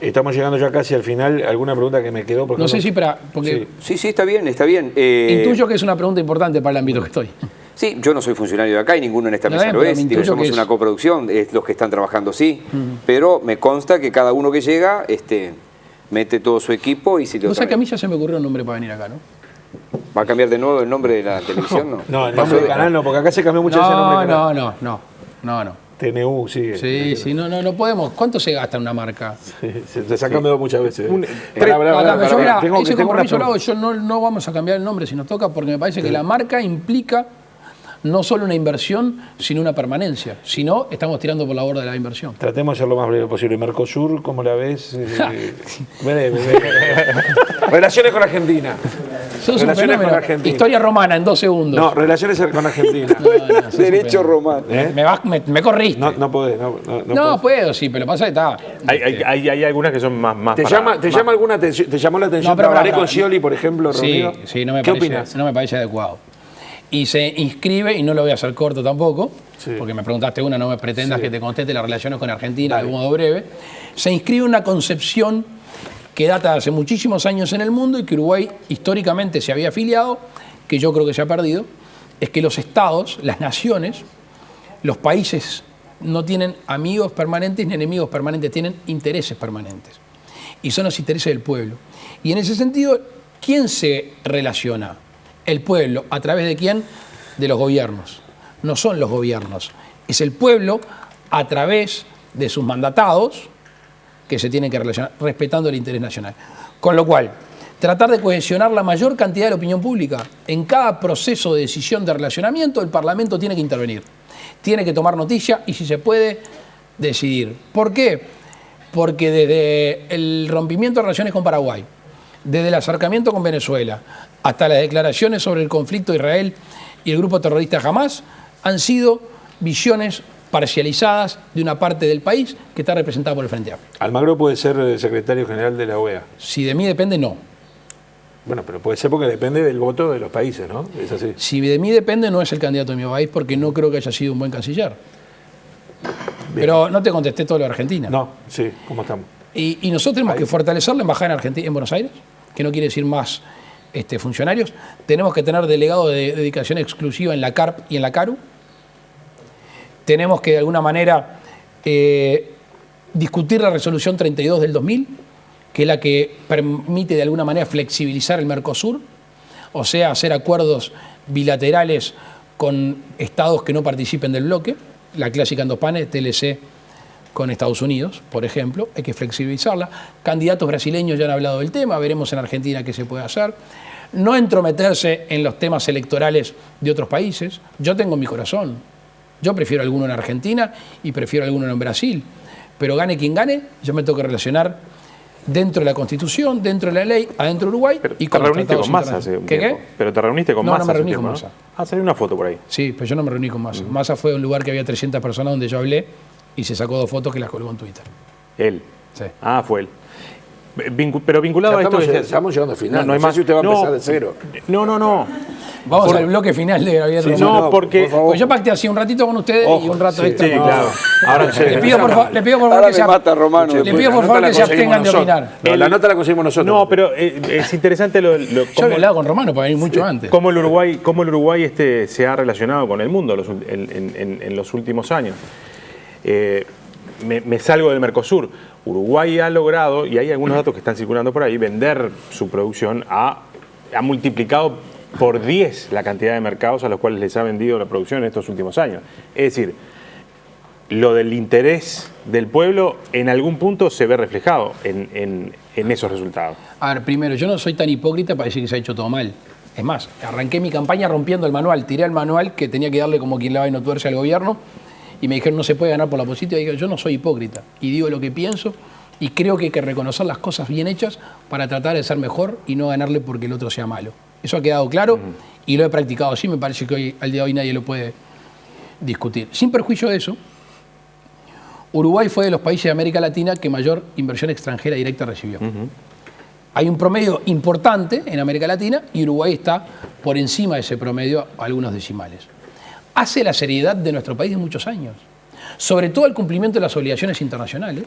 Estamos llegando ya casi al final. ¿Alguna pregunta que me quedó? No sé si porque sí, está bien, está bien. Intuyo que es una pregunta importante para el ámbito que estoy. Sí, yo no soy funcionario de acá y ninguno en esta mesa lo es. Digo, somos una coproducción, los que están trabajando sí. Pero me consta que cada uno que llega mete todo su equipo y si lo... O sea que a mí ya se me ocurrió un nombre para venir acá, ¿no? ¿Va a cambiar de nuevo el nombre de la televisión? No, el nombre del canal no, porque acá se cambió mucho ese nombre del canal. No. TNU, sigue. Sí, no podemos. ¿Cuánto se gasta en una marca? Se ha cambiado muchas veces. Yo no vamos a cambiar el nombre si nos toca, porque me parece que la marca implica no solo una inversión, sino una permanencia. Si no, estamos tirando por la borda de la inversión. Tratemos de ser lo más breve posible. Mercosur, ¿cómo la ves? Relaciones con Argentina. Relaciones con Argentina. Historia romana en 2 segundos. No, relaciones con Argentina. Derecho romano. Me corriste. No podés. No puedo, sí, pero pasa que está. Hay algunas que son más ¿Te llamó la atención? Trabajaré con Scioli, por ejemplo, Rodrigo? Sí, no me parece adecuado. Y se inscribe, y no lo voy a hacer corto tampoco, porque me preguntaste una, no me pretendas que te conteste las relaciones con Argentina de modo breve. Se inscribe una concepción que data de hace muchísimos años en el mundo y que Uruguay históricamente se había afiliado, que yo creo que se ha perdido, es que los estados, las naciones, los países no tienen amigos permanentes ni enemigos permanentes, tienen intereses permanentes. Y son los intereses del pueblo. Y en ese sentido, ¿quién se relaciona? El pueblo. ¿A través de quién? De los gobiernos. No son los gobiernos. Es el pueblo a través de sus mandatados que se tienen que relacionar, respetando el interés nacional. Con lo cual, tratar de cohesionar la mayor cantidad de la opinión pública. En cada proceso de decisión de relacionamiento, el Parlamento tiene que intervenir. Tiene que tomar noticia y, si se puede, decidir. ¿Por qué? Porque desde el rompimiento de relaciones con Paraguay, desde el acercamiento con Venezuela, hasta las declaraciones sobre el conflicto de Israel y el grupo terrorista Hamás, han sido visiones parcializadas de una parte del país que está representada por el Frente Amplio. ¿Almagro puede ser secretario general de la OEA? Si de mí depende, no. Bueno, pero puede ser porque depende del voto de los países, ¿no? Es así. Si de mí depende, no es el candidato de mi país, porque no creo que haya sido un buen canciller. Bien. Pero no te contesté todo lo de Argentina. No, sí, ¿cómo estamos? Y nosotros tenemos que fortalecer la embajada en Argentina, en Buenos Aires, que no quiere decir más funcionarios. Tenemos que tener delegados de dedicación exclusiva en la CARP y en la CARU. Tenemos que, de alguna manera, discutir la resolución 32 del 2000, que es la que permite, de alguna manera, flexibilizar el Mercosur, o sea, hacer acuerdos bilaterales con estados que no participen del bloque, la clásica en 2 panes, TLC con Estados Unidos, por ejemplo, hay que flexibilizarla. Candidatos brasileños ya han hablado del tema, veremos en Argentina qué se puede hacer. No entrometerse en los temas electorales de otros países. Yo tengo en mi corazón. Yo prefiero alguno en Argentina y prefiero alguno en Brasil. Pero gane quien gane, yo me tengo que relacionar dentro de la Constitución, dentro de la ley, adentro de Uruguay. Pero y con te reuniste con Massa hace un tiempo. Pero te reuniste con Massa. No me reuní con Massa. Salió una foto por ahí. Sí, pero yo no me reuní con Massa. Massa fue un lugar que había 300 personas donde yo hablé y se sacó 2 fotos que las colgó en Twitter. ¿Él? Sí. Ah, fue él. Pero vinculado a esto... Estamos llegando al final. No hay más. Si usted va a empezar de cero. No. Vamos al bloque final de Gabriel Romano. No, porque... Pues yo pacté así un ratito con ustedes y un rato extra. Sí, claro. Ahora le pido por favor que se abstengan de opinar. La nota la conseguimos nosotros. No, pero es interesante yo he hablado con Romano para venir mucho antes. Cómo el Uruguay se ha relacionado con el mundo en los últimos años. Me salgo del Mercosur. Uruguay ha logrado, y hay algunos datos que están circulando por ahí, vender su producción ha multiplicado por 10 la cantidad de mercados a los cuales les ha vendido la producción en estos últimos años. Es decir, lo del interés del pueblo en algún punto se ve reflejado en esos resultados. A ver, primero, yo no soy tan hipócrita para decir que se ha hecho todo mal. Es más, arranqué mi campaña rompiendo el manual, tiré el manual que tenía que darle como quien le va y no tuerce al gobierno, y me dijeron no se puede ganar por la positiva. Y digo, yo no soy hipócrita y digo lo que pienso y creo que hay que reconocer las cosas bien hechas para tratar de ser mejor y no ganarle porque el otro sea malo. Eso ha quedado claro y lo he practicado así, me parece que hoy, al día de hoy nadie lo puede discutir. Sin perjuicio de eso, Uruguay fue de los países de América Latina que mayor inversión extranjera directa recibió. Hay un promedio importante en América Latina y Uruguay está por encima de ese promedio a algunos decimales. Hace la seriedad de nuestro país de muchos años, sobre todo el cumplimiento de las obligaciones internacionales,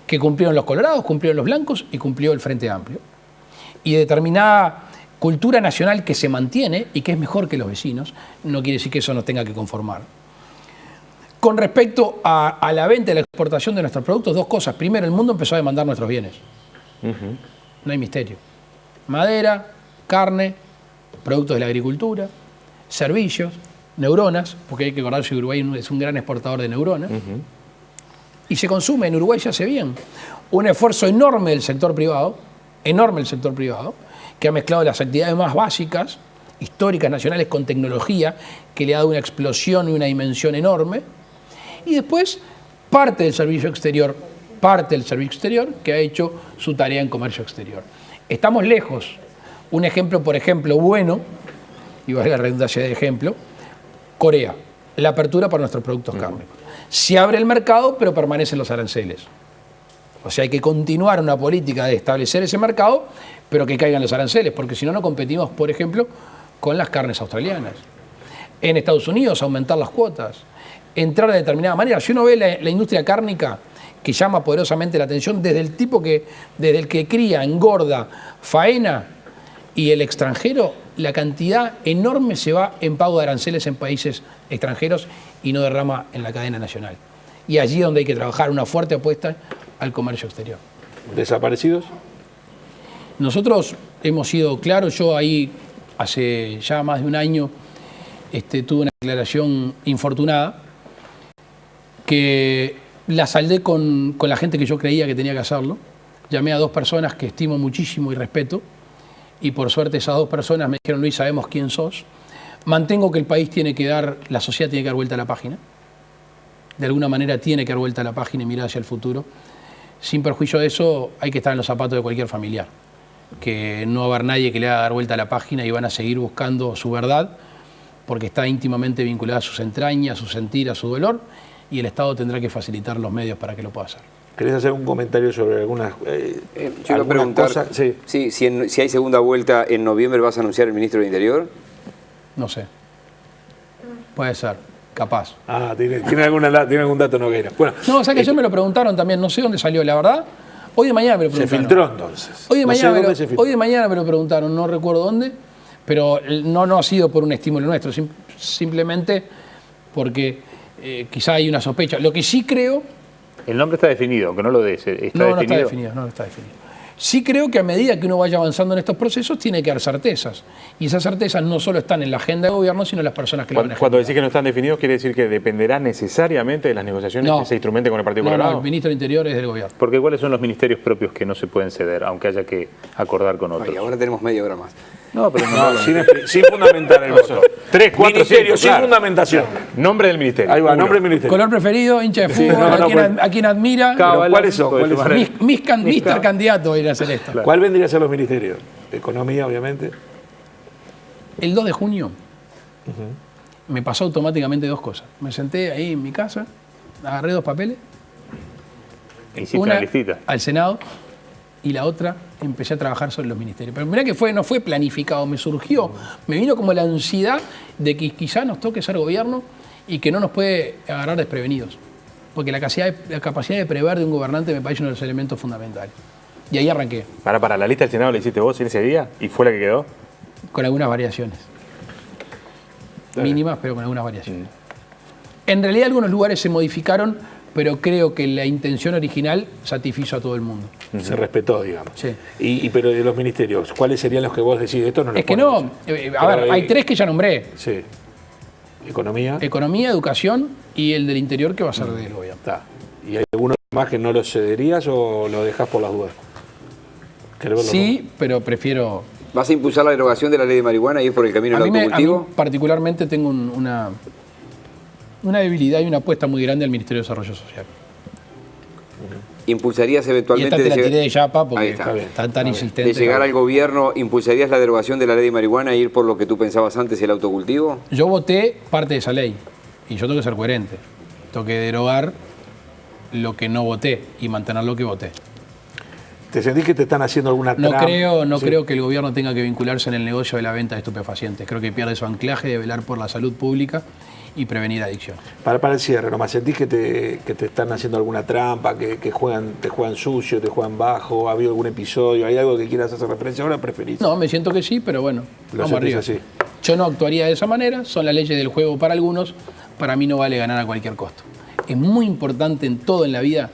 que cumplieron los colorados, cumplieron los blancos y cumplió el Frente Amplio. Y determinada cultura nacional que se mantiene y que es mejor que los vecinos, no quiere decir que eso nos tenga que conformar. Con respecto a la venta y la exportación de nuestros productos, dos cosas. Primero, el mundo empezó a demandar nuestros bienes. No hay misterio. Madera, carne, productos de la agricultura, servicios, neuronas, porque hay que acordarse que Uruguay es un gran exportador de neuronas. Y se consume, en Uruguay se hace bien. Un esfuerzo enorme del sector privado, que ha mezclado las actividades más básicas, históricas, nacionales, con tecnología, que le ha dado una explosión y una dimensión enorme. Y después, parte del servicio exterior, que ha hecho su tarea en comercio exterior. Estamos lejos. Un ejemplo, por ejemplo, bueno, y vale la redundancia de ejemplo, Corea, la apertura para nuestros productos cárnicos. Se abre el mercado, pero permanecen los aranceles. O sea, hay que continuar una política de establecer ese mercado, pero que caigan los aranceles, porque si no, no competimos, por ejemplo, con las carnes australianas. En Estados Unidos, aumentar las cuotas, entrar de determinada manera. Si uno ve la industria cárnica, que llama poderosamente la atención, desde el que cría, engorda, faena, y el extranjero, la cantidad enorme se va en pago de aranceles en países extranjeros y no derrama en la cadena nacional. Y allí es donde hay que trabajar una fuerte apuesta al comercio exterior. ¿Desaparecidos? Nosotros hemos sido claros. Yo ahí hace ya más de un año tuve una declaración infortunada que la saldé con la gente que yo creía que tenía que hacerlo. Llamé a dos personas que estimo muchísimo y respeto, y por suerte esas dos personas me dijeron: Luis, sabemos quién sos. Mantengo que el país tiene que la sociedad tiene que dar vuelta a la página. De alguna manera tiene que dar vuelta a la página y mirar hacia el futuro. Sin perjuicio de eso, hay que estar en los zapatos de cualquier familiar. Que no va a haber nadie que le haga dar vuelta a la página y van a seguir buscando su verdad, porque está íntimamente vinculada a sus entrañas, a su sentir, a su dolor, y el Estado tendrá que facilitar los medios para que lo pueda hacer. ¿Querés hacer un comentario sobre algunas yo iba a preguntar, cosas? Sí. Si hay segunda vuelta en noviembre, ¿vas a anunciar el ministro del Interior? No sé. Puede ser, capaz. Ah, tiene algún dato Noguera. Bueno, no, o sea que ayer me lo preguntaron también, no sé dónde salió, la verdad. Hoy de mañana me lo preguntaron. Se filtró entonces. Hoy de mañana me lo preguntaron, no recuerdo dónde, pero no ha sido por un estímulo nuestro, simplemente porque quizá hay una sospecha. Lo que sí creo... El nombre está definido, aunque no lo des. No está definido. Sí creo que a medida que uno vaya avanzando en estos procesos tiene que haber certezas. Y esas certezas no solo están en la agenda de gobierno, sino en las personas que lo van a ejecutar. Cuando decís que no están definidos, ¿quiere decir que dependerá necesariamente de las negociaciones que se instrumenten con el Partido Colorado? No, el ministro del Interior es del gobierno. Porque ¿cuáles son los ministerios propios que no se pueden ceder, aunque haya que acordar con otros? Ay, ahora tenemos media hora más. No, pero sin fundamentar el voto. 3, 4, ministerio, sin fundamentación. nombre del ministerio. Ahí va, nombre del ministerio. Color preferido, hincha de fútbol, a quien admira. ¿Cuáles son? Mister candidato a ir a hacer esto. Claro. ¿Cuál vendría a ser los ministerios? Economía, obviamente. El 2 de junio me pasó automáticamente dos cosas. Me senté ahí en mi casa, agarré dos papeles. Una al Senado y la otra empecé a trabajar sobre los ministerios. Pero mirá que no fue planificado, me surgió, me vino como la ansiedad de que quizá nos toque ser gobierno y que no nos puede agarrar desprevenidos. Porque la capacidad de prever de un gobernante me parece uno de los elementos fundamentales. Y ahí arranqué. Para la lista del Senado la hiciste vos en ese día y fue la que quedó. Con algunas variaciones. Mínimas, pero con algunas variaciones. En realidad algunos lugares se modificaron, pero creo que la intención original satisfizo a todo el mundo. Se respetó, digamos. Sí. Pero de los ministerios, ¿cuáles serían los que vos decís? Esto no lo es que no, a ver, hay tres que ya nombré. Sí. Economía. Economía, educación y el del Interior que va a ser del gobierno. Está. ¿Y hay alguno más que no lo cederías o lo dejás por las dudas? Sí, pero prefiero... ¿Vas a impulsar la derogación de la ley de marihuana y ir por el camino del autocultivo? A mí particularmente tengo una debilidad y una apuesta muy grande al Ministerio de Desarrollo Social. ¿Impulsarías eventualmente... Y esta te la tiré de chapa porque está tan insistente. De llegar al gobierno, ¿impulsarías la derogación de la ley de marihuana e ir por lo que tú pensabas antes, el autocultivo? Yo voté parte de esa ley y yo tengo que ser coherente. Tengo que derogar lo que no voté y mantener lo que voté. ¿Te sentís que te están haciendo alguna trampa? No creo que el gobierno tenga que vincularse en el negocio de la venta de estupefacientes. Creo que pierde su anclaje de velar por la salud pública y prevenir adicción. Para el cierre, nomás, ¿sentís que te están haciendo alguna trampa, que te juegan sucio, te juegan bajo? ¿Ha habido algún episodio? ¿Hay algo que quieras hacer referencia ahora? ¿Preferís? No, me siento que sí, pero bueno, vamos arriba. Así. Yo no actuaría de esa manera, son las leyes del juego para algunos, para mí no vale ganar a cualquier costo. Es muy importante en todo en la vida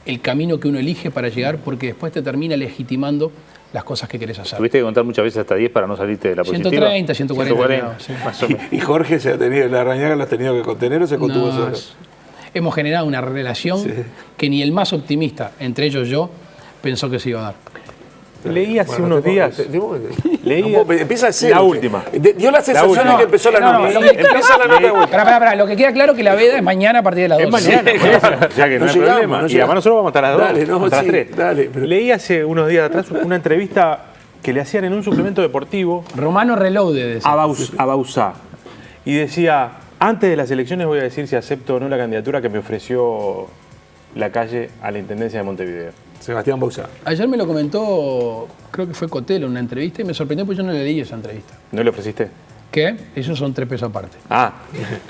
el camino que uno elige para llegar, porque después te termina legitimando las cosas que querés hacer. Tuviste que contar muchas veces hasta 10 para no salirte de la positiva. 130, 140. Sí, más o menos. ¿Y Jorge se ha tenido, la Rañaga lo has tenido que contener o se contuvo solo? Hemos generado una relación que ni el más optimista, entre ellos yo, pensó que se iba a dar. Leí hace unos días. Empieza a ser. La última. Dio la sensación de que empezó la nota. Empieza la nota de vuelta. Pará, lo que queda claro es que la veda es mañana a partir de las 12. Es mañana, o sea que no hay problema. Y además nosotros vamos a estar a las 2, hasta las 3. Dale, Leí hace unos días atrás una entrevista que le hacían en un suplemento deportivo. Romano Reloaded. A Bauzá. Y decía, antes de las elecciones voy a decir si acepto o no la candidatura que me ofreció la calle a la Intendencia de Montevideo. Sebastián Bauzá. Ayer me lo comentó, creo que fue Cotelo en una entrevista y me sorprendió porque yo no le leí esa entrevista. ¿No le ofreciste? ¿Qué? Esos son 3 pesos aparte.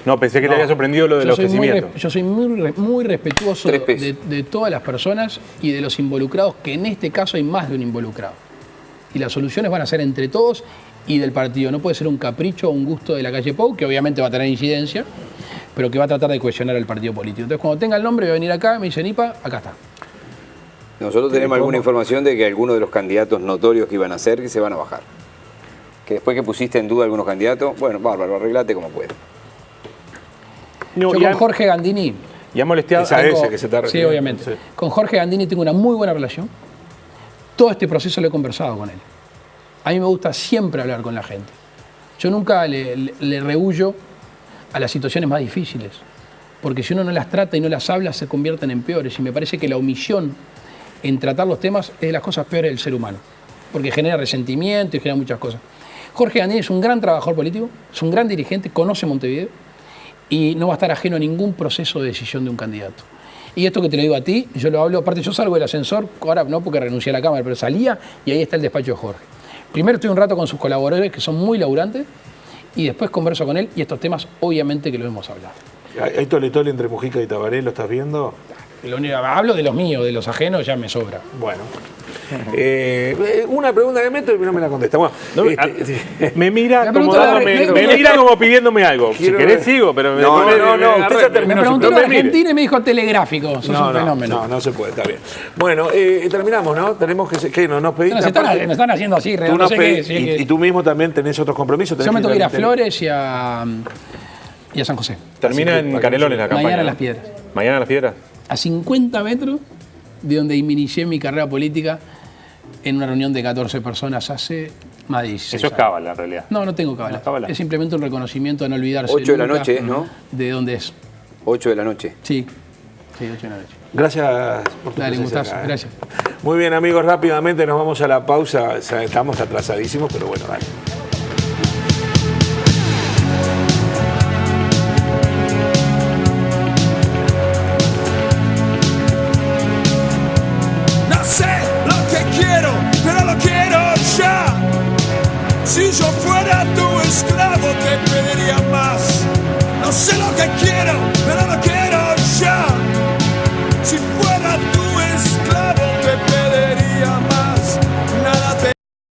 No, pensé que te había sorprendido lo del ofrecimiento. Yo soy muy respetuoso de todas las personas y de los involucrados, que en este caso hay más de un involucrado. Y las soluciones van a ser entre todos y del partido. No puede ser un capricho o un gusto de la calle Pou, que obviamente va a tener incidencia, pero que va a tratar de cohesionar al partido político. Entonces, cuando tenga el nombre, voy a venir acá, me dice Nipa, acá está. Nosotros tenemos alguna información de que algunos de los candidatos notorios que iban a hacer, que se van a bajar. Que después que pusiste en duda algunos candidatos, bueno, bárbaro, arreglate como puedas. Yo con Jorge Gandini... ¿Ya molesteado? Sí, obviamente. Sí. Con Jorge Gandini tengo una muy buena relación. Todo este proceso lo he conversado con él. A mí me gusta siempre hablar con la gente. Yo nunca le rehuyo a las situaciones más difíciles. Porque si uno no las trata y no las habla, se convierten en peores. Y me parece que la omisión en tratar los temas es de las cosas peores del ser humano, porque genera resentimiento y genera muchas cosas. Jorge Gandini es un gran trabajador político, es un gran dirigente, conoce Montevideo y no va a estar ajeno a ningún proceso de decisión de un candidato. Y esto que te lo digo a ti, yo lo hablo, aparte yo salgo del ascensor, ahora no porque renuncié a la Cámara, pero salía y ahí está el despacho de Jorge. Primero estoy un rato con sus colaboradores que son muy laburantes y después converso con él y estos temas obviamente que lo hemos hablado. ¿Hay tole entre Mujica y Tabaré? ¿Lo estás viendo? Hablo de los míos, de los ajenos ya me sobra. Bueno. Una pregunta que meto y no me la contesta. Bueno, me mira como pidiéndome algo. Si querés sigo, pero no. Usted ya terminó. Me preguntó de Argentina y me dijo telegráfico. Sos un fenómeno. No se puede, está bien. Bueno, terminamos, ¿no? Tenemos que nos pediste. Nos están haciendo así, no sé qué. Y tú mismo también tenés otros compromisos. Yo me tengo que ir a Flores y a San José. Termina en Canelones la campaña. Mañana en Las Piedras. ¿Mañana en Las Piedras? A 50 metros de donde inicié mi carrera política en una reunión de 14 personas hace más de 16 Eso es cábala, en realidad. No tengo cábala. Es simplemente un reconocimiento de no olvidarse 8 de la noche, ¿no? De dónde es. 8 de la noche. Sí, 8 de la noche. Gracias por tu presencia acá, Gracias. Muy bien, amigos, rápidamente nos vamos a la pausa. O sea, estamos atrasadísimos, pero bueno, dale. Si yo fuera tu esclavo te pediría más. No sé